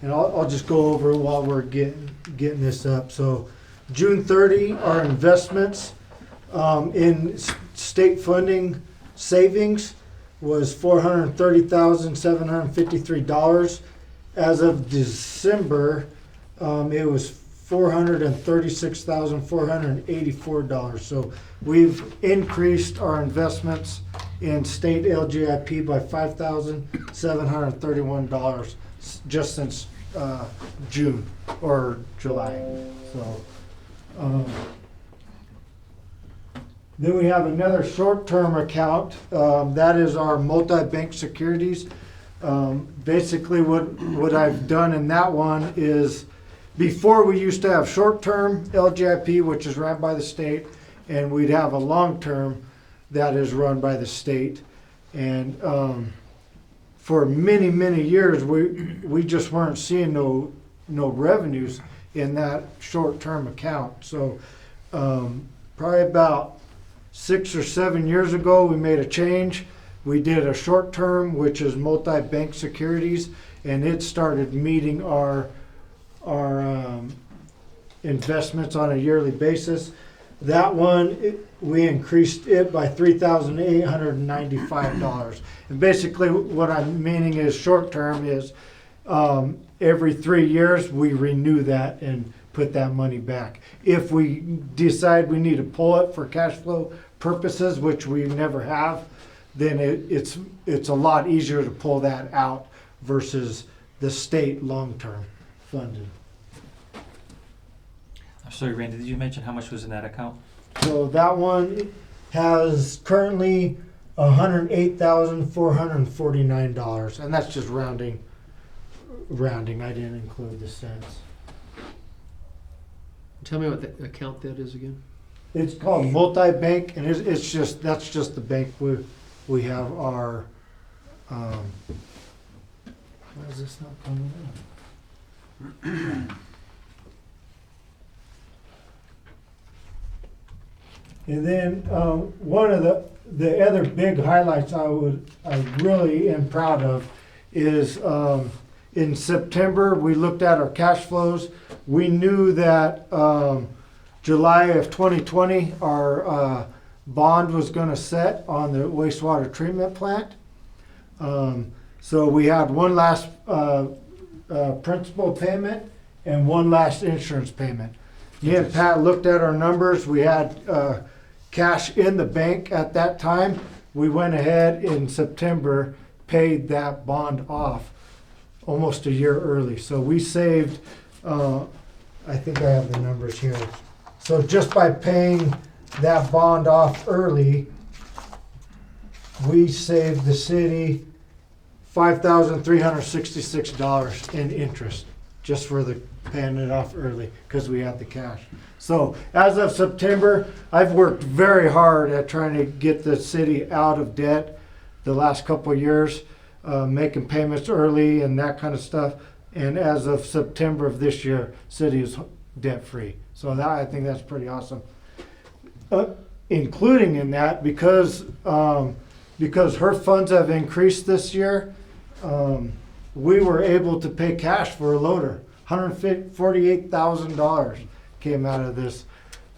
I'll just go over it while we're getting this up. So June 30, our investments in state funding savings was $430,753. As of December, it was $436,484. So we've increased our investments in state LGIP by $5,731 just since June or July. So. Then we have another short-term account, that is our multi-bank securities. Basically what I've done in that one is, before we used to have short-term LGIP, which is run by the state, and we'd have a long-term that is run by the state. And for many, many years, we just weren't seeing no revenues in that short-term account. So probably about 6 or 7 years ago, we made a change. We did a short term, which is multi-bank securities, and it started meeting our investments on a yearly basis. That one, we increased it by $3,895. And basically what I'm meaning is short term is every 3 years, we renew that and put that money back. If we decide we need to pull it for cash flow purposes, which we never have, then it's a lot easier to pull that out versus the state long-term funding. I'm sorry, Randy, did you mention how much was in that account? So that one has currently $108,449, and that's just rounding. I didn't include the cents. Tell me what the account that is again. It's called multi-bank, and it's just, that's just the bank we have our, why is this not coming in? And then, one of the other big highlights I really am proud of is, in September, we looked at our cash flows. We knew that, July of 2020, our bond was going to set on the wastewater treatment plant. So we had one last principal payment and one last insurance payment. Me and Pat looked at our numbers. We had cash in the bank at that time. We went ahead in September, paid that bond off almost a year early. So we saved, I think I have the numbers here. So just by paying that bond off early, we saved the city $5,366 in interest just for the paying it off early because we had the cash. So as of September, I've worked very hard at trying to get the city out of debt the last couple of years, making payments early and that kind of stuff. And as of September of this year, city is debt free. So that, I think that's pretty awesome. Including in that, because her funds have increased this year, we were able to pay cash for a loader. $148,000 came out of this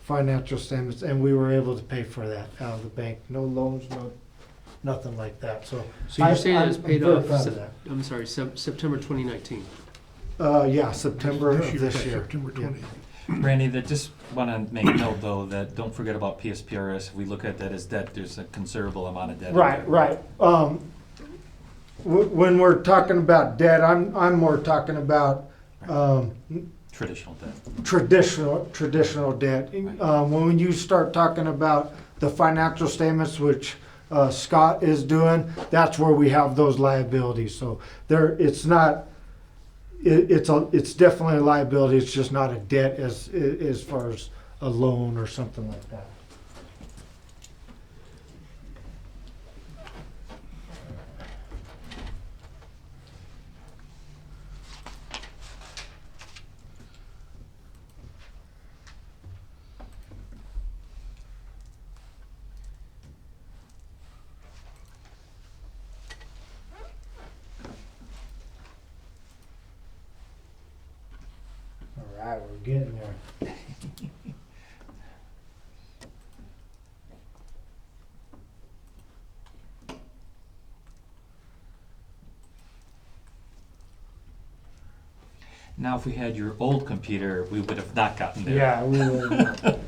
financial statements, and we were able to pay for that out of the bank. No loans, no nothing like that. So you're saying it was I'm paid very off, proud of that. I'm sorry, September 2019? Yeah, September of this year. September Yeah. 20th. Randy, that just want to make note though, that don't forget about PSPRS. If we look at that as debt, there's a considerable amount of debt. Right, right. When we're talking about debt, I'm more talking about Traditional debt. traditional debt. When you start talking about the financial statements, which Scott is doing, that's where we have those liabilities. So it's not. It's definitely a liability. It's just not a debt as far as a loan or something like that. All right, we're getting there. Now, if we had your old computer, we would have not gotten there. Yeah, we will. For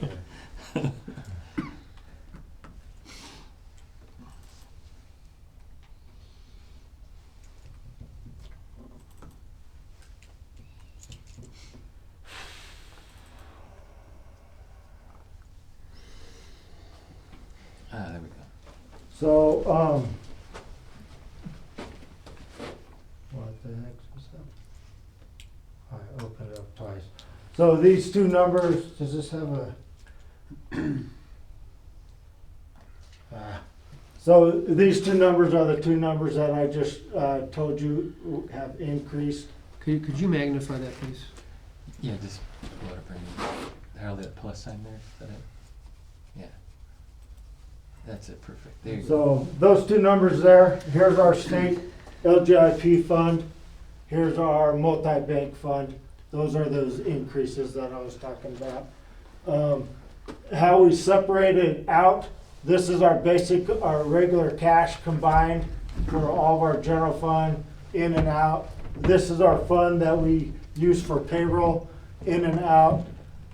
sure. There we go. So, what the heck was that? I opened it up twice. So these two numbers, does this have a? So these two numbers are the two numbers that I just told you have increased. Could you magnify that, please? Yeah, just go to bring that plus sign there. Is that it? Yeah. That's it, perfect. There you go. So those two numbers there, here's our state LGIP fund, here's our multi-bank fund. Those are those increases that I was talking about. How we separate it out, this is our regular cash combined for all of our general fund, in and out. This is our fund that we use for payroll, in and out.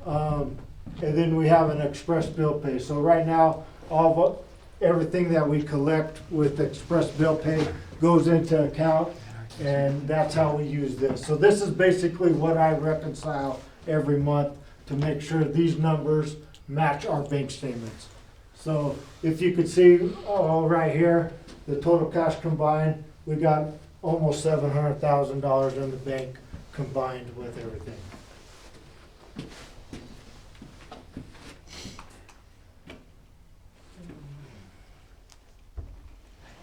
And then we have an express bill pay. So right now, everything that we collect with express bill pay goes into account, and that's how we use this. So this is basically what I reconcile every month to make sure these numbers match our bank statements. So if you could see right here, the total cash combined, we got almost $700,000 in the bank combined with everything.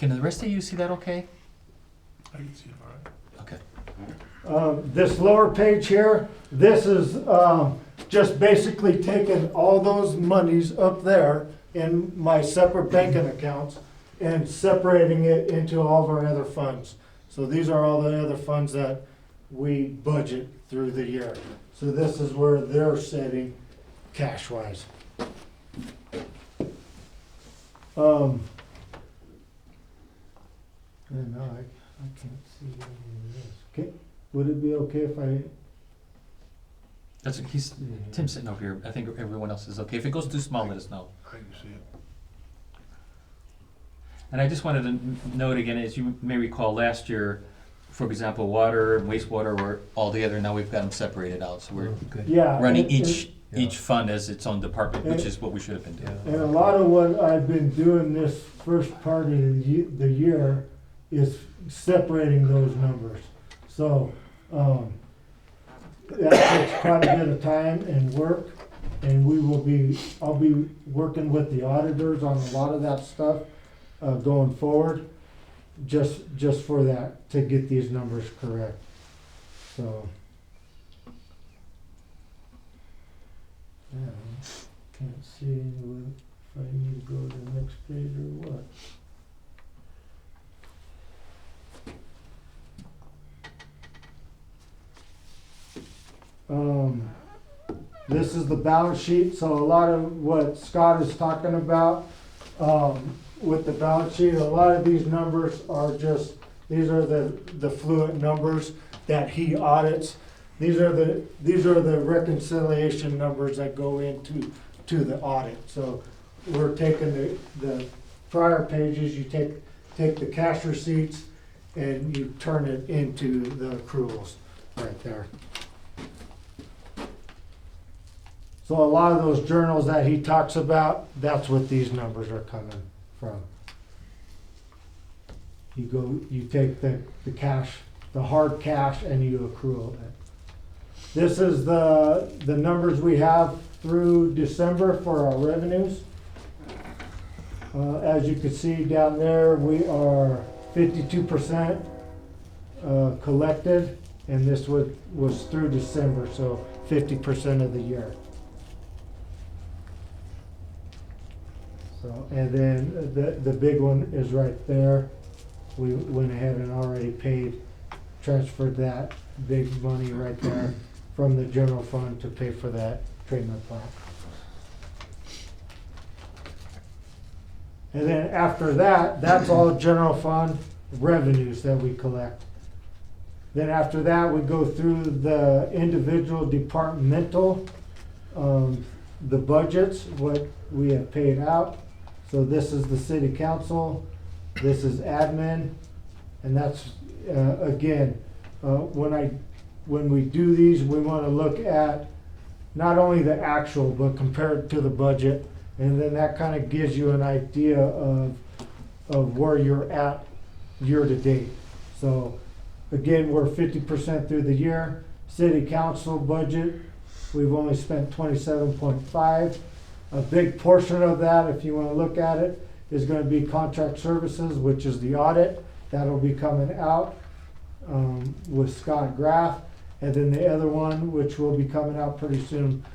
Can the rest of you see that okay? I can see it, all right. Okay. This lower page here, this is just basically taking all those monies up there in my separate banking accounts and separating it into all of our other funds. So these are all the other funds that we budget through the year. So this is where they're sitting cash-wise. And now I can't see any of this. Okay, would it be okay if I? Tim's sitting over here. I think everyone else is okay. If it goes too small, let us know. I can see it. And I just wanted to note again, as you may recall, last year, for example, water and wastewater were all together. Now we've got them separated out. So we're Yeah. running and- each fund as its own department, which is what we should have been doing. And a lot of what I've been doing this first part of the year is separating those numbers. So, that takes quite a bit of time and work, and I'll be working with the auditors on a lot of that stuff, going forward, just for that, to get these numbers correct, so. Yeah, can't see if I need to go to the next page or what. This is the balance sheet, so a lot of what Scott is talking about, with the balance sheet, a lot of these numbers are just, these are the fluent numbers that he audits. These are the reconciliation numbers that go into the audit. So we're taking the prior pages, you take the cash receipts and you turn it into the accruals right there. So a lot of those journals that he talks about, that's what these numbers are coming from. You take the cash, the hard cash, and you accrue it. This is the numbers we have through December for our revenues. As you can see down there, we are 52% collected, and this was through December, so 50% of the year. So, and then the big one is right there. We went ahead and already paid, transferred that big money right there from the general fund to pay for that treatment plant. And then after that, that's all general fund revenues that we collect. Then after that, we go through the individual departmental, the budgets, what we have paid out. So this is the city council, this is admin, and that's, again, when we do these, we want to look at not only the actual, but compare it to the budget, and then that kind of gives you an idea of where you're at year to date. So again, we're 50% through the year. City council budget, we've only spent 27.5. A big portion of that, if you want to look at it, is going to be contract services, which is the audit. That'll be coming out with Scott Graff. And then the other one, which will be coming out pretty soon,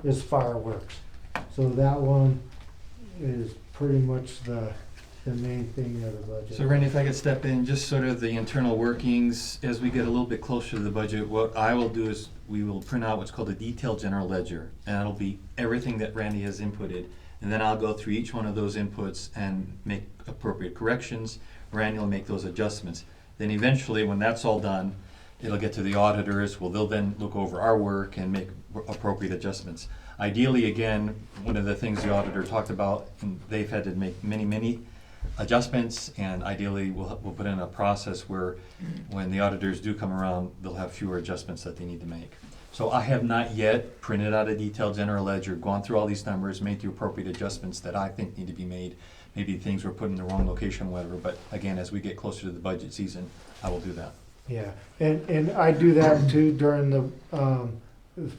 is fireworks. So that one is pretty much the main thing of the budget. So Randy, if I could step in, just sort of the internal workings, as we get a little bit closer to the budget, what I will do is we will print out what's called a detailed general ledger, and that'll be everything that Randy has inputted. And then I'll go through each one of those inputs and make appropriate corrections. Randy will make those adjustments. Then eventually, when that's all done, it'll get to the auditors. They'll then look over our work and make appropriate adjustments. Ideally, again, one of the things the auditor talked about, and they've had to make many adjustments, and ideally we'll put in a process where when the auditors do come around, they'll have fewer adjustments that they need to make. So I have not yet printed out a detailed general ledger, gone through all these numbers, made the appropriate adjustments that I think need to be made. Maybe things were put in the wrong location, whatever, but again, as we get closer to the budget season, I will do that. Yeah, and I do that too during the,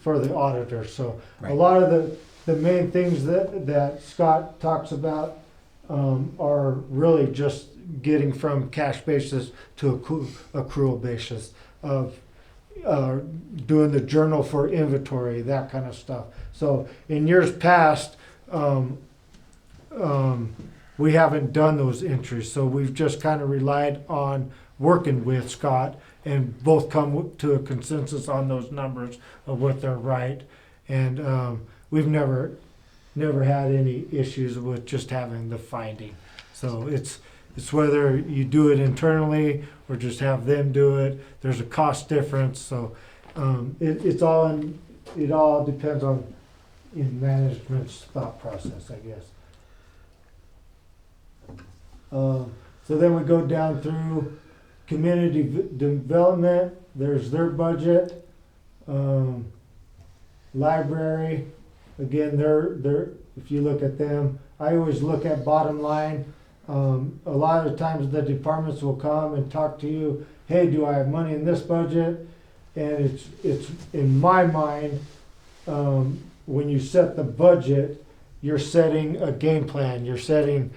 for the auditor, so a Right. lot of the main things that Scott talks about, are really just getting from cash basis to accrual basis of doing the journal for inventory, that kind of stuff. So in years past, we haven't done those entries, so we've just kind of relied on working with Scott and both come to a consensus on those numbers of what they're right. And we've never had any issues with just having the finding. So it's whether you do it internally or just have them do it. There's a cost difference, so it all depends on management's thought process, I guess. So then we go down through community development. There's their budget. Library, again, they're if you look at them, I always look at bottom line. A lot of times the departments will come and talk to you, hey, do I have money in this budget? And it's in my mind, when you set the budget, you're setting a game plan. You're setting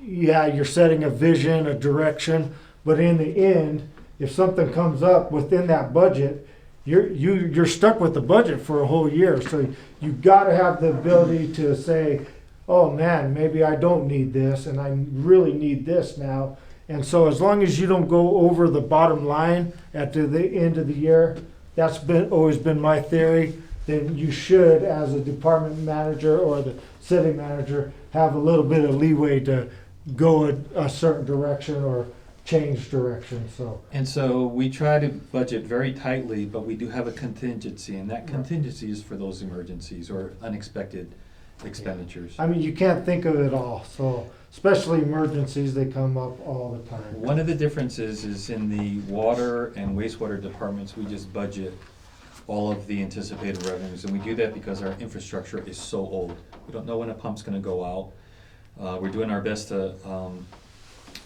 a vision, a direction. But in the end, if something comes up within that budget, you're stuck with the budget for a whole year. So you've got to have the ability to say, oh man, maybe I don't need this and I really need this now. And so as long as you don't go over the bottom line at the end of the year, that's always been my theory, then you should, as a department manager or the city manager, have a little bit of leeway to go a certain direction or change direction. And so we try to budget very tightly, but we do have a contingency, and that contingency is for those emergencies or unexpected expenditures. I mean, you can't think of it all, so especially emergencies, they come up all the time. One of the differences is in the water and wastewater departments, we just budget all of the anticipated revenues, and we do that because our infrastructure is so old. We don't know when a pump's gonna go out. We're doing our best to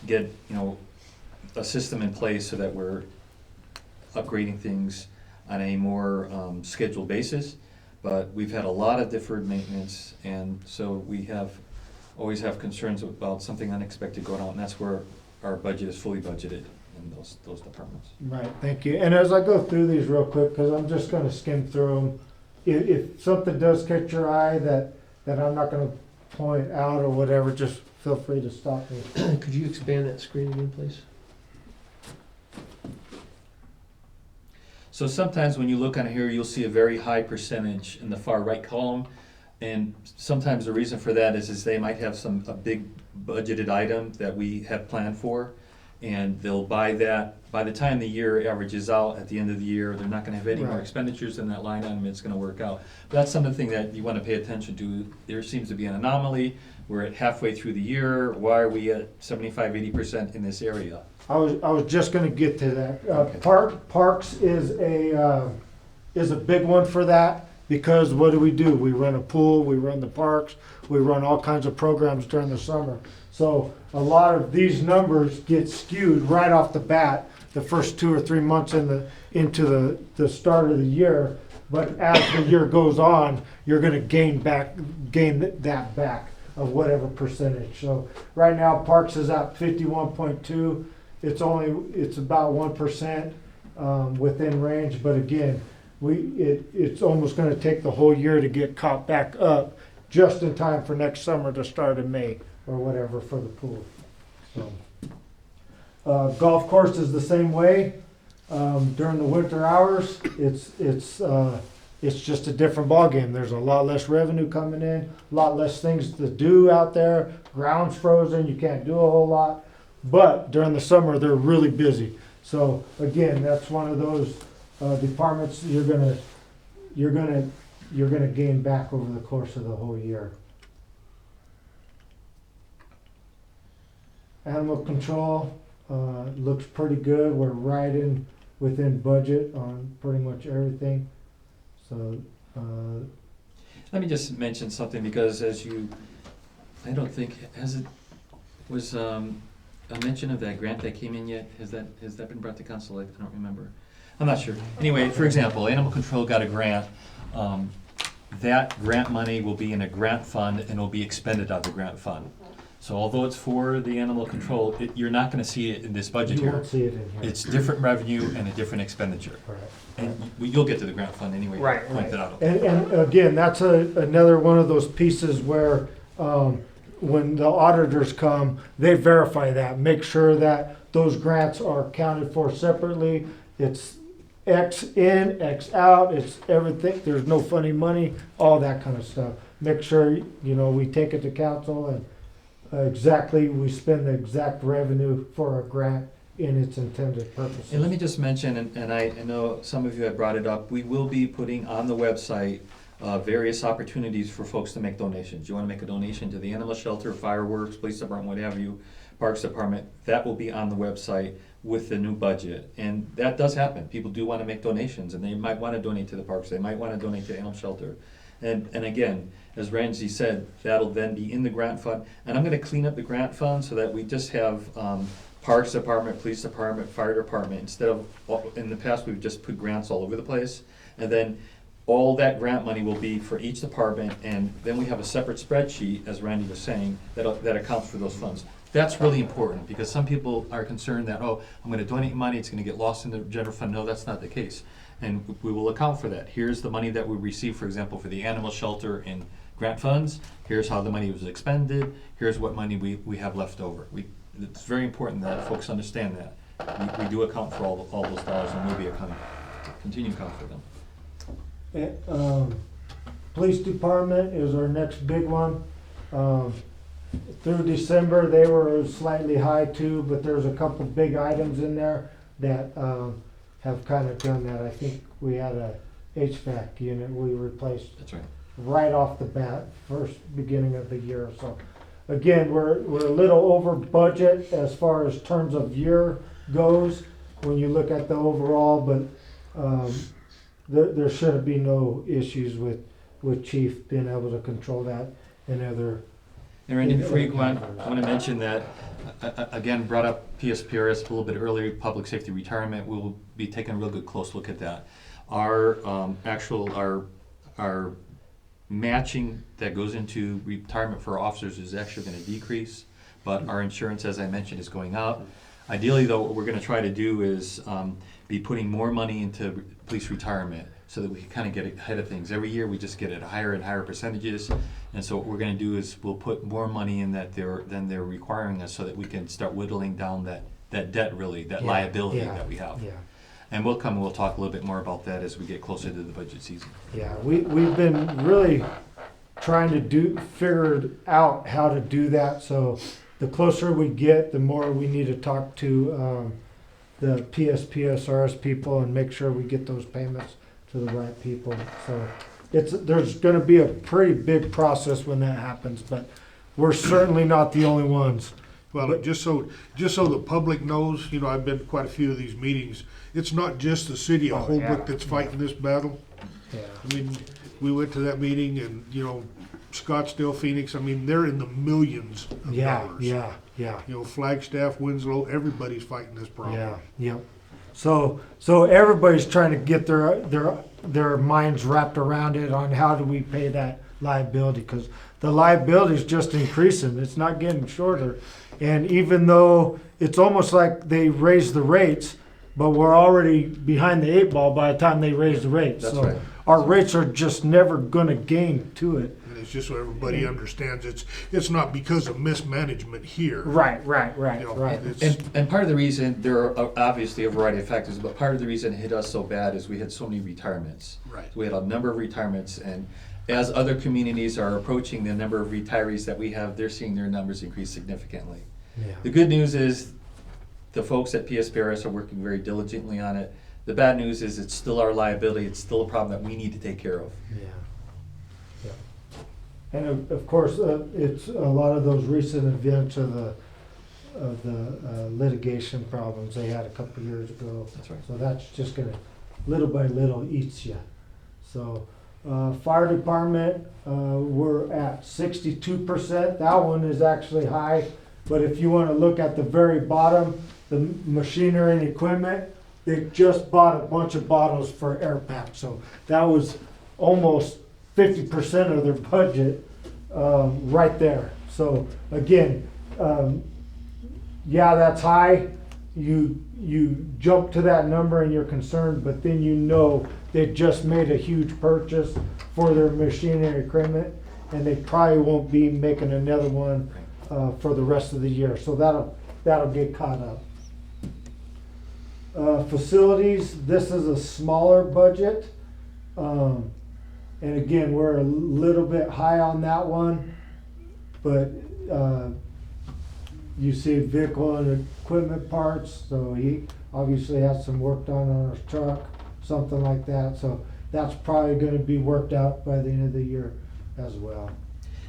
get, a system in place so that we're upgrading things on a more scheduled basis. But we've had a lot of deferred maintenance, and so we always have concerns about something unexpected going on, and that's where our budget is fully budgeted in those departments. Right, thank you. And as I go through these real quick, because I'm just going to skim through them, if something does catch your eye that I'm not going to point out or whatever, just feel free to stop me. Could you expand that screen again, please? So sometimes when you look on here, you'll see a very high percentage in the far right column. And sometimes the reason for that is they might have a big budgeted item that we have planned for. And they'll buy that. By the time the year averages out at the end of the year, they're not gonna have any more expenditures in that line item. It's gonna work out. But that's something that you wanna pay attention to. There seems to be an anomaly. We're at halfway through the year. Why are we at 75, 80% in this area? I was just going to get to that. Okay. Parks is a big one for that, because what do? We run a pool, we run the parks, we run all kinds of programs during the summer. So a lot of these numbers get skewed right off the bat the first 2 or 3 months into the start of the year. But as the year goes on, you're going to gain that back of whatever percentage. So right now Parks is at 51.2. It's about 1% within range, but again, it's almost going to take the whole year to get caught back up, just in time for next summer to start in May or whatever for the pool. So, golf course is the same way. During the winter hours, it's just a different ballgame. There's a lot less revenue coming in, a lot less things to do out there. Ground's frozen, you can't do a whole lot. But during the summer, they're really busy. So again, that's one of those departments you're gonna gain back over the course of the whole year. Animal control looks pretty good. We're right within budget on pretty much everything. So Let me just mention something, because I don't think, was a mention of that grant that came in yet? Has that been brought to council? I don't remember. I'm not sure. Anyway, for example, Animal Control got a grant. That grant money will be in a grant fund and will be expended out of the grant fund. So although it's for the animal control, you're not gonna see it in this budget You here. won't see it in here. It's different revenue and a different expenditure. Right. And you'll get to the grant fund anyway. Right, Point right. that out. And again, that's another one of those pieces where, when the auditors come, they verify that, make sure that those grants are accounted for separately. It's X in, X out, it's everything, there's no funny money, all that kind of stuff. Make sure, we take it to council and we spend the exact revenue for a grant in its intended purposes. And let me just mention, and I know some of you have brought it up, we will be putting on the website various opportunities for folks to make donations. You want to make a donation to the animal shelter, fireworks, police department, what have you, parks department, that will be on the website with the new budget. And that does happen. People do want to make donations, and they might want to donate to the parks, they might want to donate to the animal shelter. And again, as Ramsey said, that'll then be in the grant fund. And I'm going to clean up the grant fund so that we just have Parks Department, Police Department, Fire Department, instead of, in the past, we've just put grants all over the place. And then all that grant money will be for each department, and then we have a separate spreadsheet, as Randy was saying, that accounts for those funds. That's really important, because some people are concerned that, oh, I'm gonna donate money, it's gonna get lost in the general fund. No, that's not the case. And we will account for that. Here's the money that we receive, for example, for the animal shelter and grant funds. Here's how the money was expended. Here's what money we have left over. It's very important that folks understand that. We do account for all those dollars, and we'll be continue to account for them. Police department is our next big one. Through December, they were slightly high too, but there's a couple big items in there that have kind of done that. I think we had a HVAC unit we replaced That's right. right off the bat, first beginning of the year. So again, we're a little over budget as far as terms of year goes when you look at the overall, but there shouldn't be no issues with Chief being able to control that and other. And Randy, before you go on, I want to mention that, again, brought up PSPRS a little bit earlier, public safety retirement. We'll be taking a real good close look at that. Our our matching that goes into retirement for officers is actually going to decrease, but our insurance, as I mentioned, is going up. Ideally, though, what we're going to try to do is be putting more money into police retirement so that we can kind of get ahead of things. Every year, we just get at higher and higher percentages, and so what we're going to do is we'll put more money in that than they're requiring us, so that we can start whittling down that debt, really, that liability that we have. Yeah. And we'll talk a little bit more about that as we get closer to the budget season. Yeah, we've been really trying to figure out how to do that. So the closer we get, the more we need to talk to the PSPSRS people and make sure we get those payments to the right people. So there's going to be a pretty big process when that happens, but we're certainly not the only ones. Well, just so the public knows, I've been to quite a few of these meetings. It's not just the city of Holbrook that's fighting this battle. Yeah. I mean, we went to that meeting and, Scottsdale, Phoenix, they're in the millions of dollars. Yeah. Flagstaff, Winslow, everybody's fighting this problem. Yeah. So everybody's trying to get their minds wrapped around it on how do we pay that liability, because the liability is just increasing. It's not getting shorter. And even though it's almost like they raise the rates, but we're already behind the 8 ball by the time they raise the rates. That's so right. Our rates are just never going to gain to it. And it's just so everybody understands it's not because of mismanagement here. Right. And part of the reason, there are obviously a variety of factors, but part of the reason it hit us so bad is we had so many retirements. Right. So we had a number of retirements, and as other communities are approaching the number of retirees that we have, they're seeing their numbers increase significantly. Yeah. The good news is the folks at PSPRS are working very diligently on it. The bad news is it's still our liability. It's still a problem that we need to take care of. Yeah. And of course, it's a lot of those recent events of the litigation problems they had a couple of years ago. That's right. So that's just gonna, little by little, eats you. So, fire department, we're at 62%. That one is actually high. But if you want to look at the very bottom, the machinery and equipment, they just bought a bunch of bottles for air packs. So that was almost 50% of their budget right there. So again, yeah, that's high. You jump to that number and you're concerned, but then you know they just made a huge purchase for their machinery and equipment, and they probably won't be making another one for the rest of the year. So that'll get caught up. Facilities, this is a smaller budget. And again, we're a little bit high on that one, but you see vehicle and equipment parts, so he obviously has some work done on his truck, something like that. So that's probably gonna be worked out by the end of the year as well.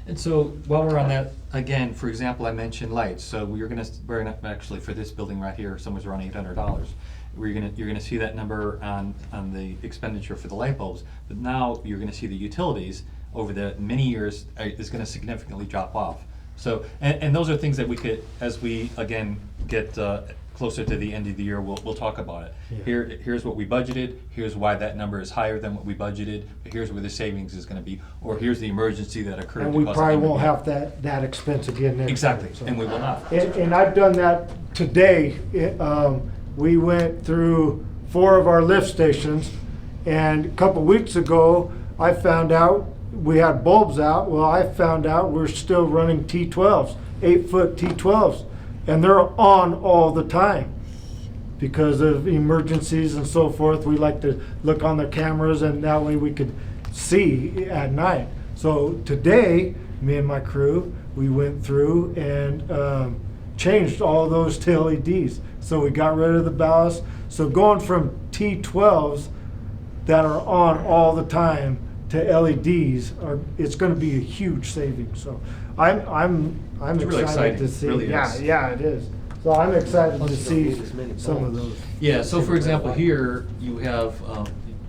And so while we're on that, again, for example, I mentioned lights. So we're gonna actually for this building right here, somewhere's around $800. You're gonna see that number on the expenditure for the light bulbs. But now you're gonna see the utilities over the many years is gonna significantly drop off. So, and those are things that we could, as we again get closer to the end of the year, we'll talk about it. Yeah. Here's what we budgeted, here's why that number is higher than what we budgeted, but here's where the savings is gonna be, or here's the emergency that occurred. And we because of probably the- won't have that expense again next year. Exactly, so. and we will not. And I've done that today. We went through 4 of our lift stations, and a couple weeks ago, I found out we had bulbs out. Well, I found out we're still running T12s, 8-foot T12s, and they're on all the time. Because of emergencies and so forth, we like to look on the cameras, and that way we could see at night. So today, me and my crew, we went through and changed all those to LEDs. So we got rid of the ballast. So going from T12s that are on all the time to LEDs, it's going to be a huge savings. So I'm It's really excited exciting. to see. Really yeah, is. yeah, it is. So I'm excited Plus to you don't see need as many some of bulbs. those. Yeah, so for example, here you have,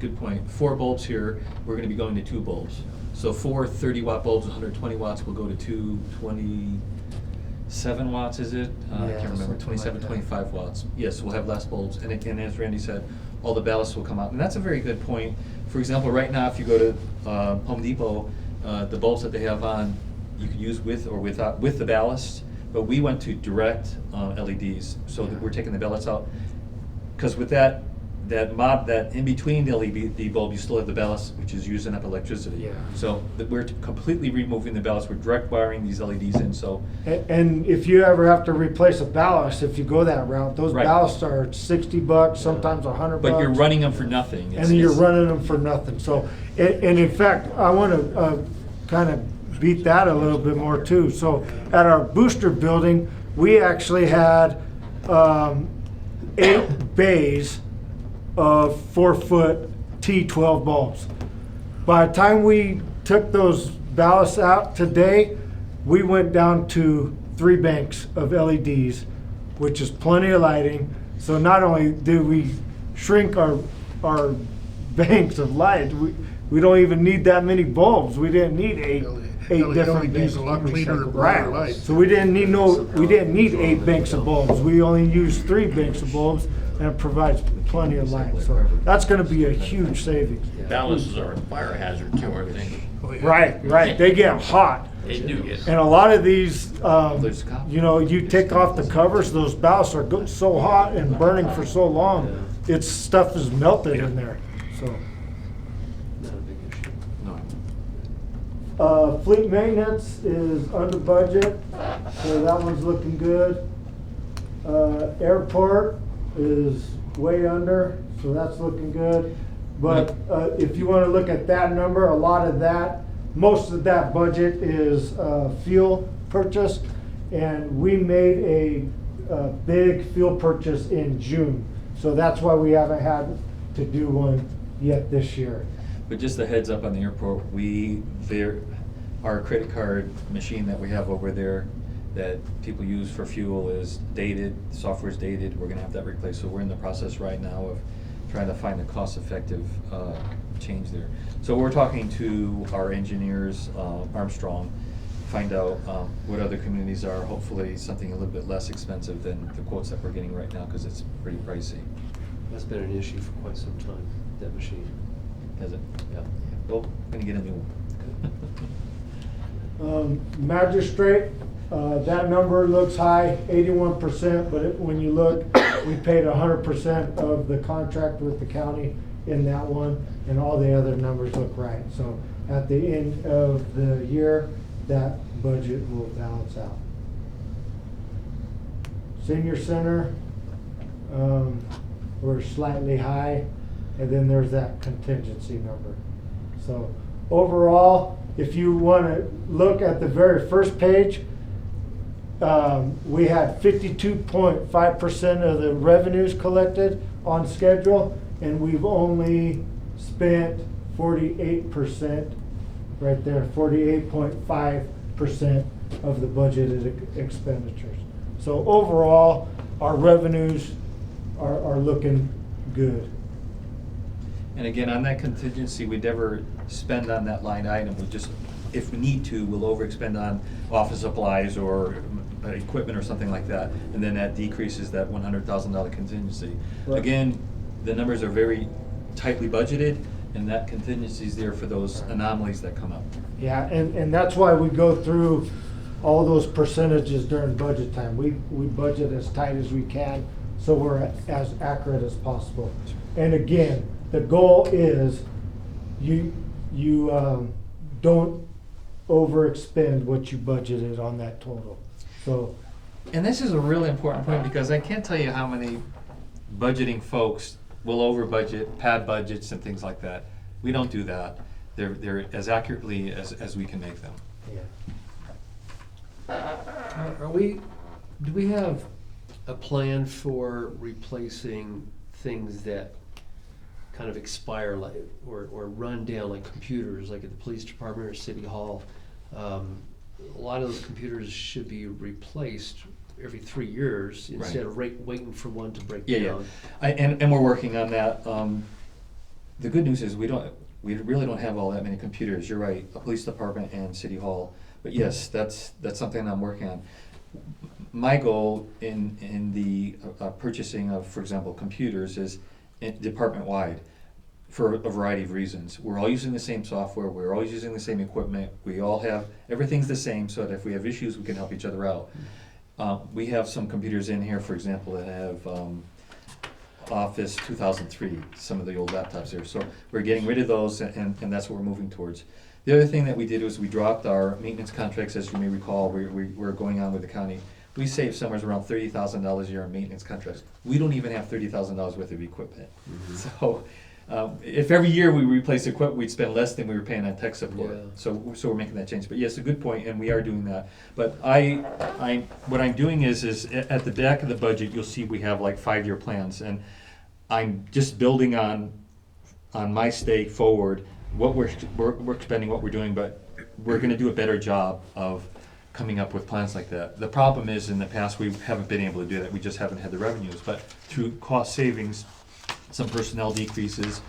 good point, 4 bulbs here, we're gonna be going to 2 bulbs. So 4 30-watt bulbs, 120 watts will go to 2 27 watts, is it? I Yeah, can't remember, something 27, like that. 25 watts. Yes, we'll have less bulbs, and again, as Randy said, all the ballasts will come out, and that's a very good point. For example, right now, if you go to Home Depot, the bulbs that they have on, you could use with or without, with the ballast, but we went to direct LEDs, so that we're taking the ballasts out. Because with that in between the LED bulb, you still have the ballast, which is using up electricity. Yeah. So we're completely removing the ballast, we're direct wiring these LEDs in, so. And if you ever have to replace a ballast, if you go that route, those Right. ballasts are $60, sometimes $100. But you're running them for nothing. And then you're running them for nothing. So, and in fact, I want to kind of beat that a little bit more too. So at our booster building, we actually had 8 bays of 4-foot T12 bulbs. By the time we took those ballasts out today, we went down to 3 banks of LEDs, which is plenty of lighting. So not only did we shrink our banks of light, we don't even need that many bulbs. We didn't need eight different LEDs a lot cleaner and brighter right. light. So we didn't need 8 banks of bulbs. We only used 3 banks of bulbs, and it provides plenty of light. So that's going to be a huge savings. Ballasts are a fire hazard too, aren't they? Right. They get hot. They do get. And a lot of these, There's copper. you take off the covers, those ballasts are so hot and burning for so long, its stuff is melted in there, so. Not a big issue. No. Fleet maintenance is under budget, so that one's looking good. Airport is way under, so that's looking good. But if you want to look at that number, a lot of that, most of that budget is fuel purchase, and we made a big fuel purchase in June. So that's why we haven't had to do one yet this year. But just a heads up on the airport, our credit card machine that we have over there that people use for fuel is dated, the software's dated, we're gonna have that replaced. So we're in the process right now of trying to find a cost-effective change there. So we're talking to our engineers, Armstrong, find out what other communities are, hopefully something a little bit less expensive than the quotes that we're getting right now, because it's pretty pricey. That's been an issue for quite some time, that machine. Has it? Yeah. Well, we're gonna get a new one. Magistrate, that number looks high, 81%, but when you look, we paid 100% of the contract with the county in that one, and all the other numbers look right. So at the end of the year, that budget will balance out. Senior Center, we're slightly high, and then there's that contingency number. So overall, if you want to look at the very first page, we had 52.5% of the revenues collected on schedule, and we've only spent 48%, right there, 48.5% of the budgeted expenditures. So overall, our revenues are looking good. And again, on that contingency, we never spend on that line item. We just, if we need to, we'll overexpend on office supplies or equipment or something like that. And then that decreases that $100,000 contingency. Right. Again, the numbers are very tightly budgeted, and that contingency is there for those anomalies that come up. Yeah, and that's why we go through all those percentages during budget time. We budget as tight as we can, so we're as accurate as possible. And again, the goal is you don't overexpend what you budgeted on that total. So, And this is a really important point, because I can't tell you how many budgeting folks will over budget, pad budgets and things like that. We don't do that. They're as accurately as we can make them. yeah. Do we have a plan for replacing things that kind of expire, like, or run down, like computers, like at the police department or city hall? A lot of those computers should be replaced every 3 years instead of waiting for one to break down. And we're working on that. The good news is we really don't have all that many computers. You're right, a police department and city hall. But yes, that's something I'm working on. My goal in the purchasing of, for example, computers is department-wide, for a variety of reasons. We're all using the same software, we're all using the same equipment, we all have, everything's the same, so that if we have issues, we can help each other out. We have some computers in here, for example, that have Office 2003, some of the old laptops there. So we're getting rid of those, and that's what we're moving towards. The other thing that we did was we dropped our maintenance contracts, as you may recall, we're going on with the county. We saved somewhere around $30,000 a year on maintenance contracts. We don't even have $30,000 worth of equipment. Mm-hmm. So if every year we replace equipment, we'd spend less than we were paying on tech support. Yeah. So we're making that change. But yes, a good point, and we are doing that. But what I'm doing is at the back of the budget, you'll see we have like 5-year plans, and I'm just building on my stake forward, what we're spending, what we're doing, but we're going to do a better job of coming up with plans like that. The problem is, in the past, we haven't been able to do that. We just haven't had the revenues. But through cost savings, some personnel decreases,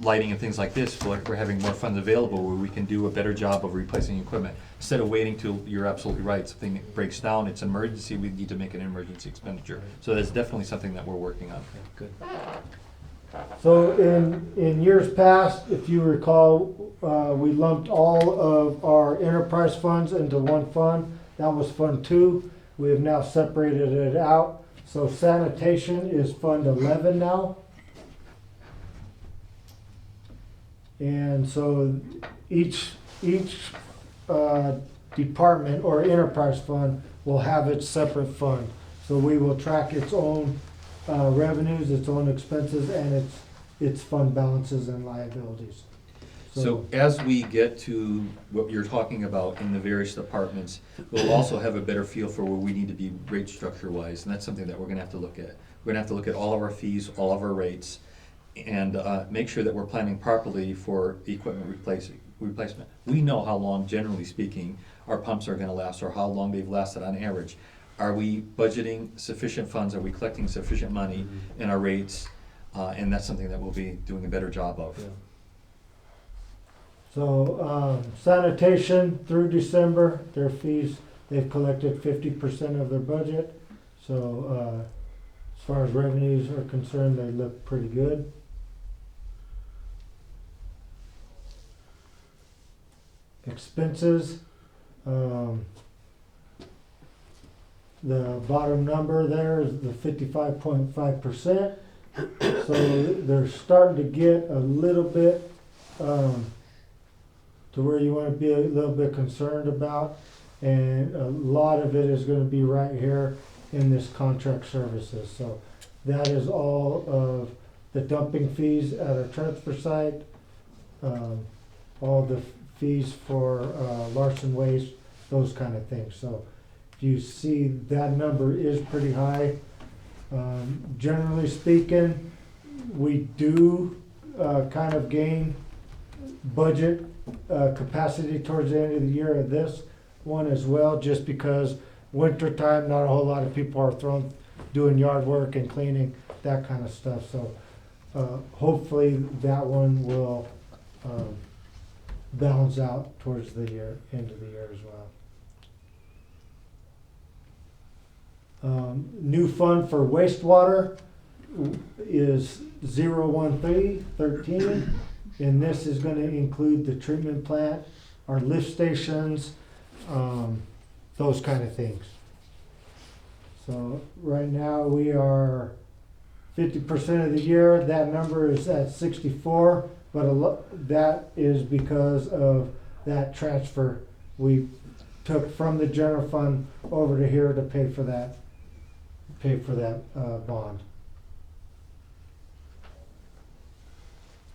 lighting and things like this, we're having more funds available where we can do a better job of replacing equipment. Instead of waiting till, you're absolutely right, something breaks down, it's an emergency, we need to make an emergency expenditure. So that's definitely something that we're working on. Good. So in years past, if you recall, we lumped all of our enterprise funds into one fund. That was Fund 2. We have now separated it out. So sanitation is Fund 11 now. And so each department or enterprise fund will have its separate fund. So we will track its own revenues, its own expenses, and its fund balances and liabilities. So as we get to what you're talking about in the various departments, we'll also have a better feel for where we need to be rate structure wise, and that's something that we're gonna have to look at. We're gonna have to look at all of our fees, all of our rates, and make sure that we're planning properly for equipment replacement. We know how long, generally speaking, our pumps are gonna last, or how long they've lasted on average. Are we budgeting sufficient funds? Are we collecting sufficient money in our rates? And that's something that we'll be doing a better job of. Yeah. So sanitation through December, their fees, they've collected 50% of their budget. So as far as revenues are concerned, they look pretty good. Expenses, The bottom number there is the 55.5%. So they're starting to get a little bit to where you want to be a little bit concerned about. And a lot of it is going to be right here in this contract services. So that is all of the dumping fees at our transfer site, all the fees for Larson Waste, those kind of things. So if you see that number is pretty high. Generally speaking, we do kind of gain budget capacity towards the end of the year of this one as well, just because winter time, not a whole lot of people are doing yard work and cleaning, that kind of stuff. So hopefully that one will balance out towards the end of the year as well. New fund for wastewater is 01313, and this is going to include the treatment plant, our lift stations, those kind of things. So right now we are 50% of the year. That number is at 64, but that is because of that transfer we took from the general fund over to here to pay for that bond.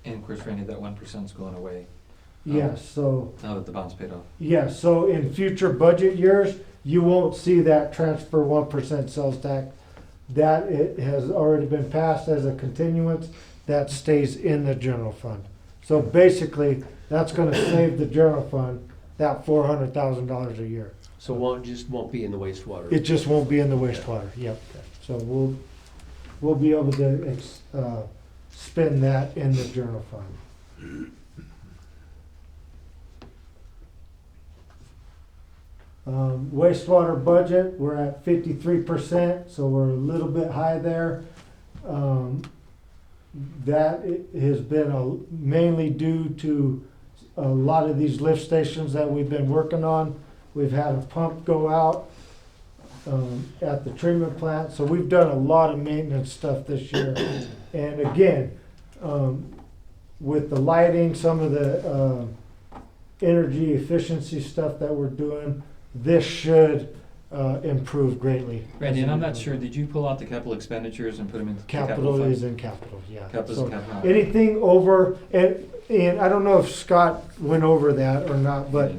And of course, Randy, that 1% is going away Yes, so now that the bond's paid off. yes, so in future budget years, you won't see that transfer 1% sales tax. That it has already been passed as a continuance, that stays in the general fund. So basically, that's gonna save the general fund that $400,000 a year. So just won't be in the wastewater. It just won't be in the wastewater, yep. So we'll be able to spend that in the general fund. Wastewater budget, we're at 53%, so we're a little bit high there. That has been mainly due to a lot of these lift stations that we've been working on. We've had a pump go out at the treatment plant, so we've done a lot of maintenance stuff this year. And again, with the lighting, some of the energy efficiency stuff that we're doing, this should improve greatly. Randy, and I'm not sure, did you pull out the capital expenditures and put them into the Capital fund? is in capital, yeah. Capital's So in capital. anything over, and I don't know if Scott went over that or not, but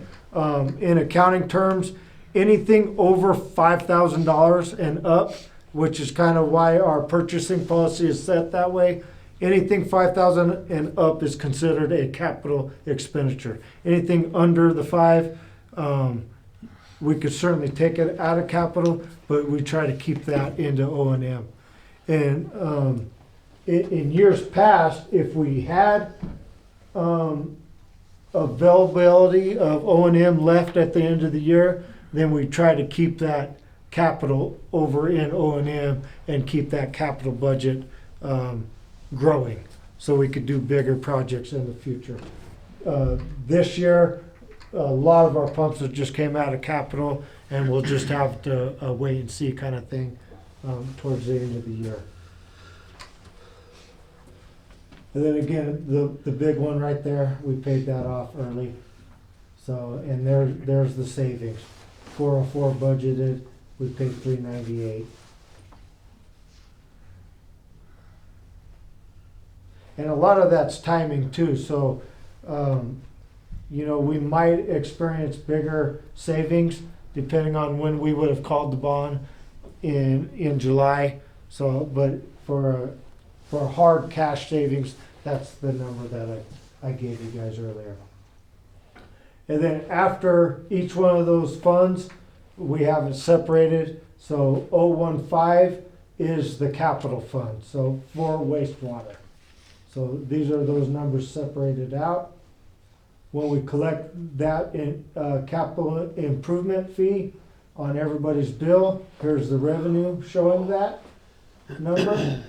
in accounting terms, anything over $5,000 and up, which is kind of why our purchasing policy is set that way, anything 5,000 and up is considered a capital expenditure. Anything under the 5, we could certainly take it out of capital, but we try to keep that into O&M. And in years past, if we had availability of O&M left at the end of the year, then we try to keep that capital over in O&M and keep that capital budget growing, so we could do bigger projects in the future. This year, a lot of our pumps that just came out of capital, and we'll just have to wait and see kind of thing towards the end of the year. And then again, the big one right there, we paid that off early. So, and there's the savings. 404 budgeted, we paid 398. And a lot of that's timing too, so we might experience bigger savings depending on when we would have called the bond in July. So, but for hard cash savings, that's the number that I gave you guys earlier. And then after each one of those funds, we have it separated. So 015 is the capital fund, so for wastewater. So these are those numbers separated out. When we collect that in capital improvement fee on everybody's bill, here's the revenue showing that number.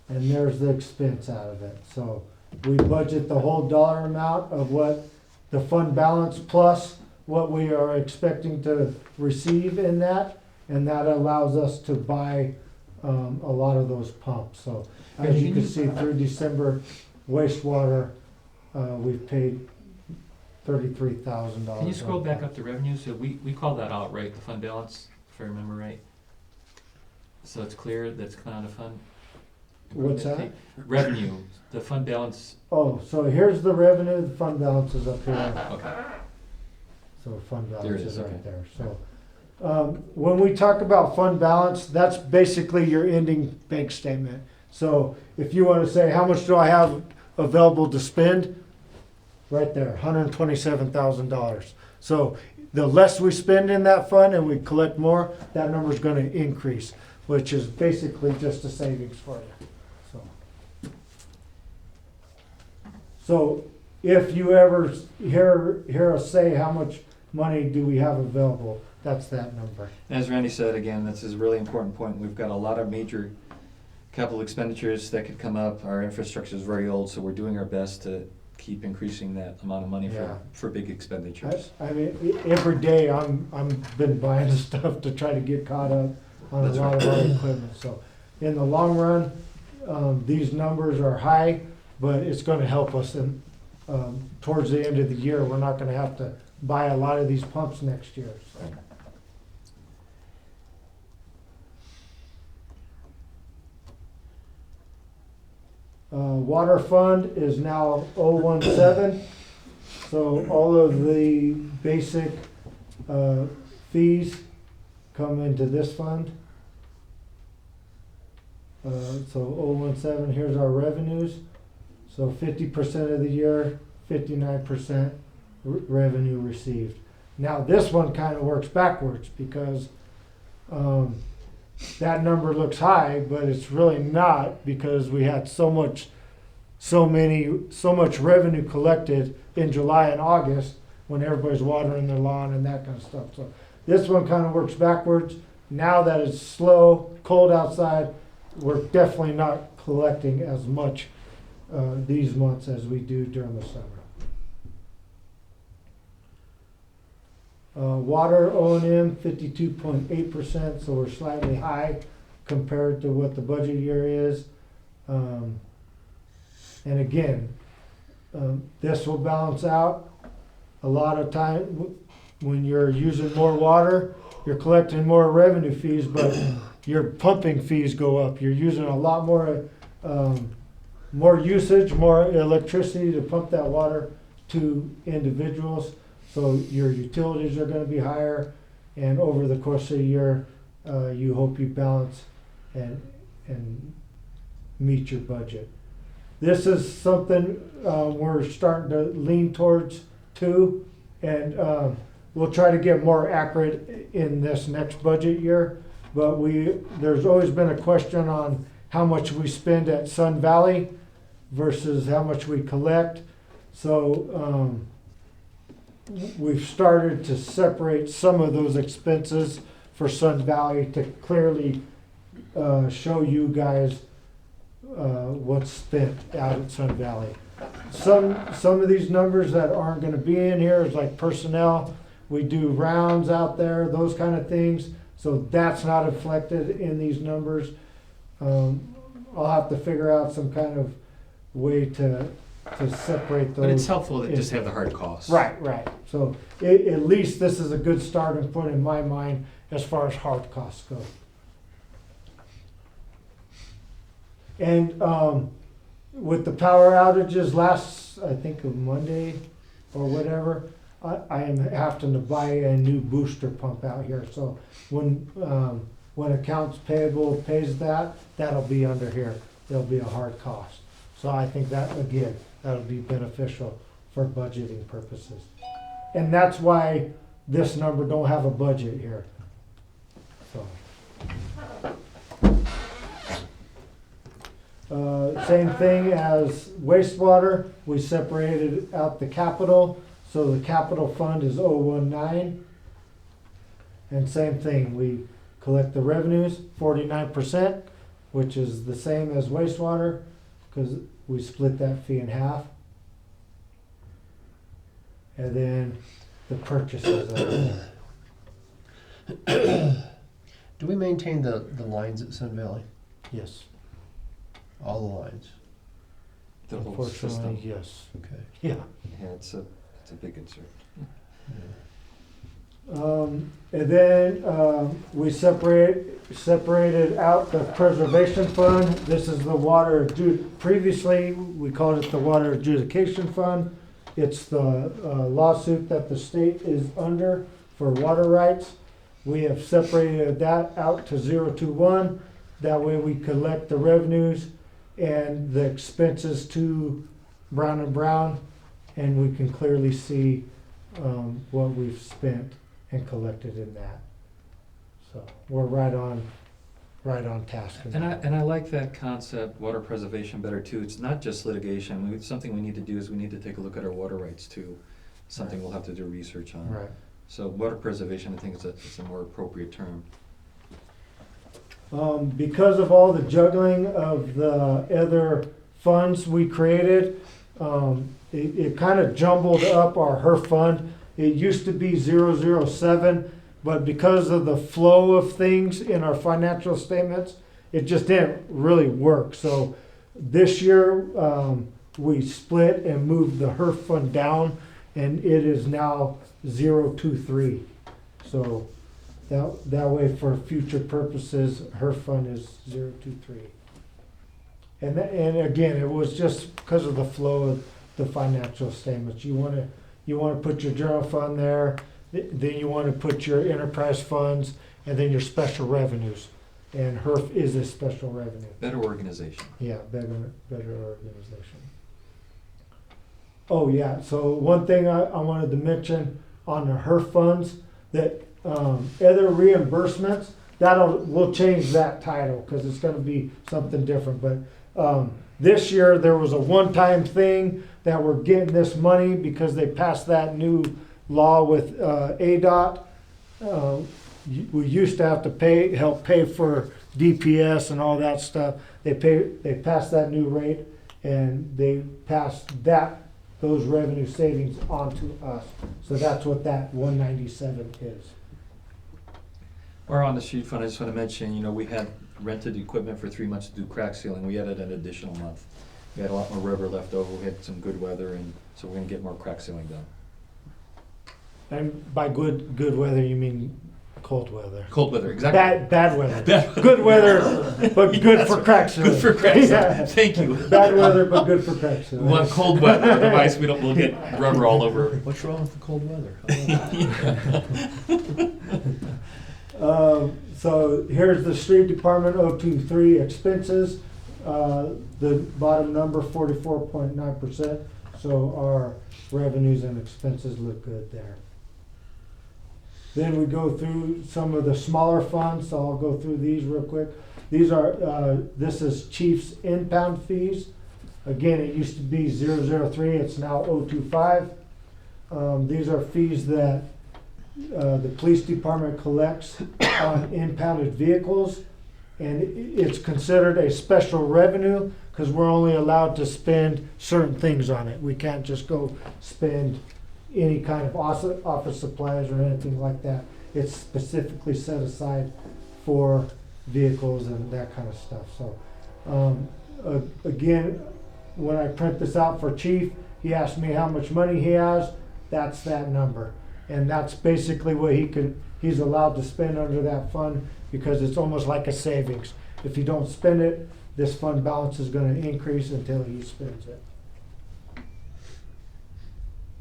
And there's the expense out of it. So We budget the whole dollar amount of what the fund balance plus what we are expecting to receive in that, and that allows us to buy a lot of those pumps. So as you can see, through December wastewater, we've paid $33,000. Can you scroll back up to revenue? So we call that out, right, the fund balance, if I remember right? So it's clear that's coming out of fund? What's that? Revenue, the fund balance, Oh, so here's the revenue, the fund balance is up here. okay. So fund There balance it is is, okay. right there. So, when we talk about fund balance, that's basically your ending bank statement. So if you want to say, how much do I have available to spend? Right there, $127,000. So the less we spend in that fund and we collect more, that number's gonna increase, which is basically just a savings for you, so. So if you ever hear us say how much money do we have available, that's that number. As Randy said, again, this is a really important point. We've got a lot of major capital expenditures that could come up. Our infrastructure is very old, so we're doing our best to keep increasing that amount of money Yeah. for big expenditures. I mean, every day I'm been buying stuff to try to get caught up on a That's lot of our equipment. So in the long run, these numbers are high, but it's gonna help us in, towards the end of the year. We're not gonna have to buy a lot of these pumps next year, so. Water fund is now 017, so all of the basic fees come into this fund. So 017, here's our revenues. So 50% of the year, 59% revenue received. Now this one kind of works backwards because that number looks high, but it's really not because we had so much revenue collected in July and August when everybody's watering their lawn and that kind of stuff. So this one kind of works backwards. Now that it's slow, cold outside, we're definitely not collecting as much these months as we do during the summer. Water O&M 52.8%, so we're slightly high compared to what the budget year is. And again, this will balance out. A lot of time when you're using more water, you're collecting more revenue fees, but your pumping fees go up. You're using a lot more usage, more electricity to pump that water to individuals. So your utilities are going to be higher, and over the course of the year, you hope you balance and meet your budget. This is something we're starting to lean towards too, and we'll try to get more accurate in this next budget year. But there's always been a question on how much we spend at Sun Valley versus how much we collect. So we've started to separate some of those expenses for Sun Valley to clearly show you guys what's spent out at Sun Valley. Some of these numbers that aren't going to be in here is like personnel. We do rounds out there, those kind of things. So that's not reflected in these numbers. I'll have to figure out some kind of way to separate those. But it's helpful to just have the hard costs. Right. So at least this is a good starting point in my mind as far as hard costs go. And with the power outages last, I think of Monday or whatever, I am having to buy a new booster pump out here. So when accounts payable pays that, that'll be under here. There'll be a hard cost. So I think that, again, that'll be beneficial for budgeting purposes. And that's why this number don't have a budget here. So. Same thing as wastewater, we separated out the capital, so the capital fund is 019. And same thing, we collect the revenues, 49%, which is the same as wastewater, because we split that fee in half. And then the purchases are there. Do we maintain the lines at Sun Valley? Yes. All the lines? The whole Unfortunately, system. yes. Okay. Yeah. Yeah, it's a big concern. And then we separated out the preservation fund. This is the previously we called it the water adjudication fund. It's the lawsuit that the state is under for water rights. We have separated that out to 021. That way we collect the revenues and the expenses to Brown and Brown, and we can clearly see what we've spent and collected in that. So we're right on task. in that. And I like that concept, water preservation better too. It's not just litigation. Something we need to do is we need to take a look at our water rights too. Something we'll have to do research on. Right. So water preservation, I think it's a more appropriate term. Because of all the juggling of the other funds we created, it kind of jumbled up our HERF fund. It used to be 007, but because of the flow of things in our financial statements, it just didn't really work. So this year, we split and moved the HERF fund down, and it is now 023. So that way, for future purposes, HERF fund is 023. And again, it was just because of the flow of the financial statements. You want to put your general fund there, then you want to put your enterprise funds, and then your special revenues. And HERF is a special revenue. Better organization. Yeah, better organization. Oh yeah, so one thing I wanted to mention on the HERF funds, that other reimbursements, we'll change that title because it's going to be something different. But this year there was a one-time thing that we're getting this money because they passed that new law with ADOT. We used to have to help pay for DPS and all that stuff. They passed that new rate, and they passed those revenue savings onto us. So that's what that 197 is. Or on the street fund, I just want to mention, we had rented equipment for 3 months to do crack sealing. We added an additional month. We had a lot more rubber left over. We had some good weather, and so we're going to get more crack sealing done. And by good weather, you mean cold weather. Cold weather, exactly. Bad weather. Good weather, but good for crack sealing. Good for crack sealing. Yeah. Thank you. Bad weather, but good for crack We sealing. want cold weather, otherwise we'll get rubber all over. What's wrong with the cold weather? So here's the street department 023 expenses. The bottom number 44.9%. So our revenues and expenses look good there. Then we go through some of the smaller funds. So I'll go through these real quick. These are this is Chief's impound fees. Again, it used to be 003. It's now 025. These are fees that the police department collects on impounded vehicles, and it's considered a special revenue because we're only allowed to spend certain things on it. We can't just go spend any kind of office supplies or anything like that. It's specifically set aside for vehicles and that kind of stuff. So again, when I print this out for Chief, he asked me how much money he has. That's that number. And that's basically what he's allowed to spend under that fund, because it's almost like a savings. If you don't spend it, this fund balance is going to increase until he spends it.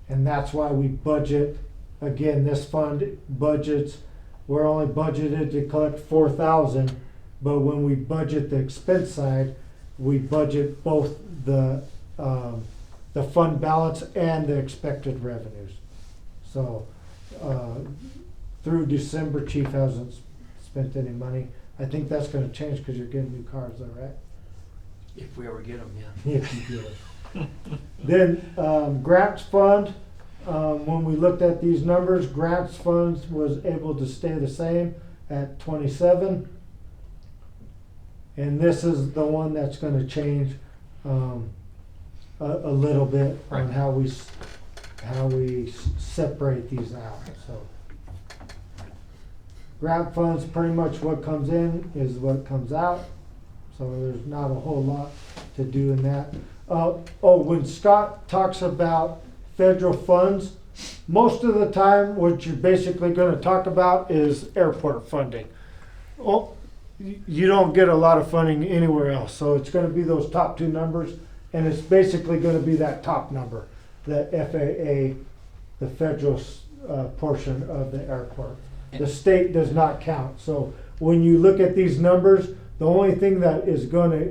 And that's why we budget. Again, this fund budgets, we're only budgeted to collect 4,000, but when we budget the expense side, we budget both the fund balance and the expected revenues. So through December, Chief hasn't spent any money. I think that's going to change because you're getting new cars, though, right? If we ever get them, yeah. If you get it. Then grants fund. When we looked at these numbers, grants funds was able to stay the same at 27. And this is the one that's going to change. a little bit on Right. how we separate these out, so. Grant funds, pretty much what comes in is what comes out, so there's not a whole lot to do in that. When Scott talks about federal funds, most of the time, what you're basically gonna talk about is airport funding. Oh, you don't get a lot of funding anywhere else, so it's gonna be those top two numbers, and it's basically gonna be that top number, the FAA, the federal portion of the airport. The state does not count, so when you look at these numbers, the only thing that is gonna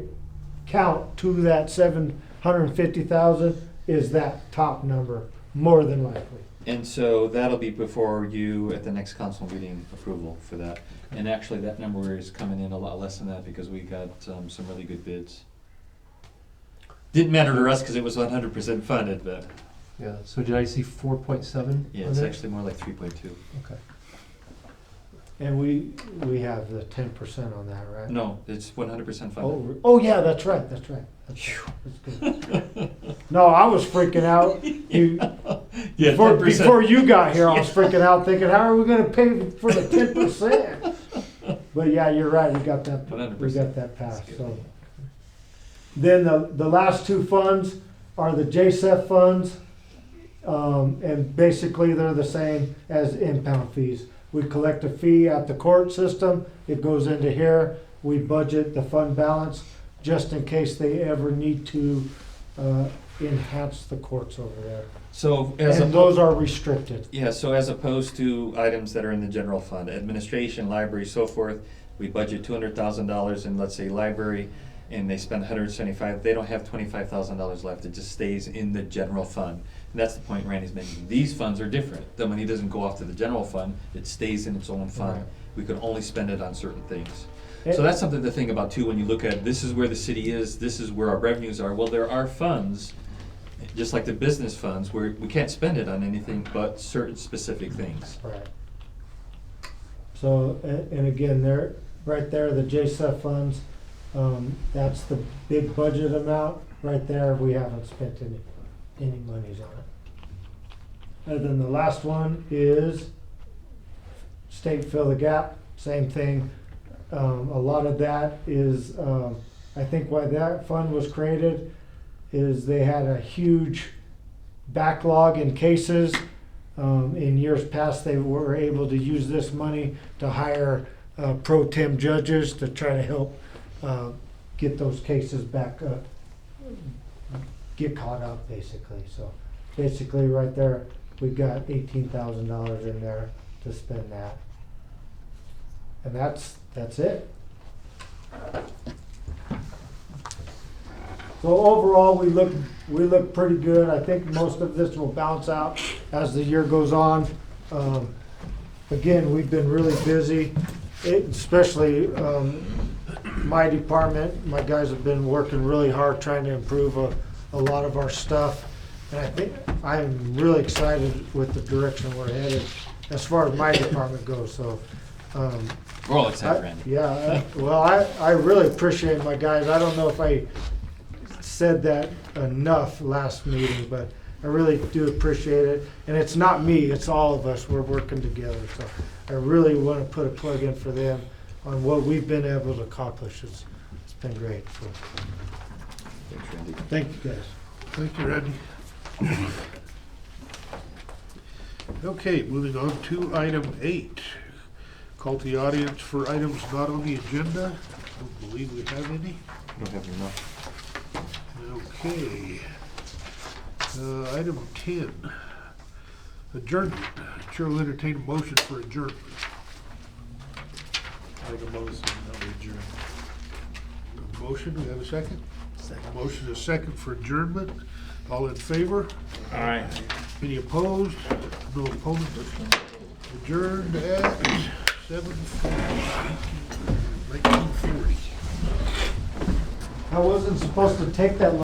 count to that 750,000 is that top number, more than likely. And so that'll be before you, at the next council meeting, approval for that. And actually, that number is coming in a lot less than that because we got some really good bids. Didn't matter to us because it was 100% funded, but Yeah, so did I see 4.7? yeah, it's actually more like 3.2. Okay. And we have the 10% on that, right? No, it's 100% funded. Oh, yeah, that's right. That's good. No, I was freaking out. Yeah, Before you got here, I was freaking out thinking, how are we gonna pay for the 10%? But yeah, you're right, we got that 100%. passed, That's good. so. Then the last two funds are the JSEF funds. And basically they're the same as impound fees. We collect a fee at the court system, it goes into here, we budget the fund balance just in case they ever need to enhance the courts over there. So And those are restricted. Yeah, so as opposed to items that are in the general fund, administration, library, so forth, we budget $200,000 in, let's say, library, and they spend 175, they don't have $25,000 left, it just stays in the general fund. And that's the point Randy's making. These funds are different. The money doesn't go off to the general fund, it stays in its own fund. Right. We can only spend it on certain things. So that's something to think about too when you look at, this is where the city is, this is where our revenues are. Well, there are funds, just like the business funds, where we can't spend it on anything but certain specific things. Right. So, and again, there, right there, the JSEF funds, that's the big budget amount. Right there, we haven't spent any monies on it. And then the last one is state fill the gap, same thing. A lot of that is, I think why that fund was created is they had a huge backlog in cases. In years past, they were able to use this money to hire pro tem judges to try to help get those cases back up, get caught up basically. So basically right there, we've got $18,000 in there to spend that. And that's it. So overall, we look pretty good. I think most of this will bounce out as the year goes on. Again, we've been really busy, especially my department. My guys have been working really hard trying to improve a lot of our stuff. And I think I'm really excited with the direction we're headed as far as my department goes. So. We're all excited, Randy. I really appreciate my guys. I don't know if I said that enough last meeting, but I really do appreciate it. And it's not me, it's all of us. We're working together. So I really want to put a plug in for them on what we've been able to accomplish. It's been great. So, Thanks, Randy. thank you guys. Thank you, Randy. Okay, moving on to item 8. Call to the audience for items not on the agenda. Don't believe we have any. Don't have enough. Okay. Item 10. Adjournment. Chair will entertain a motion for adjournment. Make a motion that we adjourn. Motion, we have a second? Second. Motion is second for adjournment. All in favor? All right. Any opposed? No opposed. Adjourned at 1940. I wasn't supposed to take that long.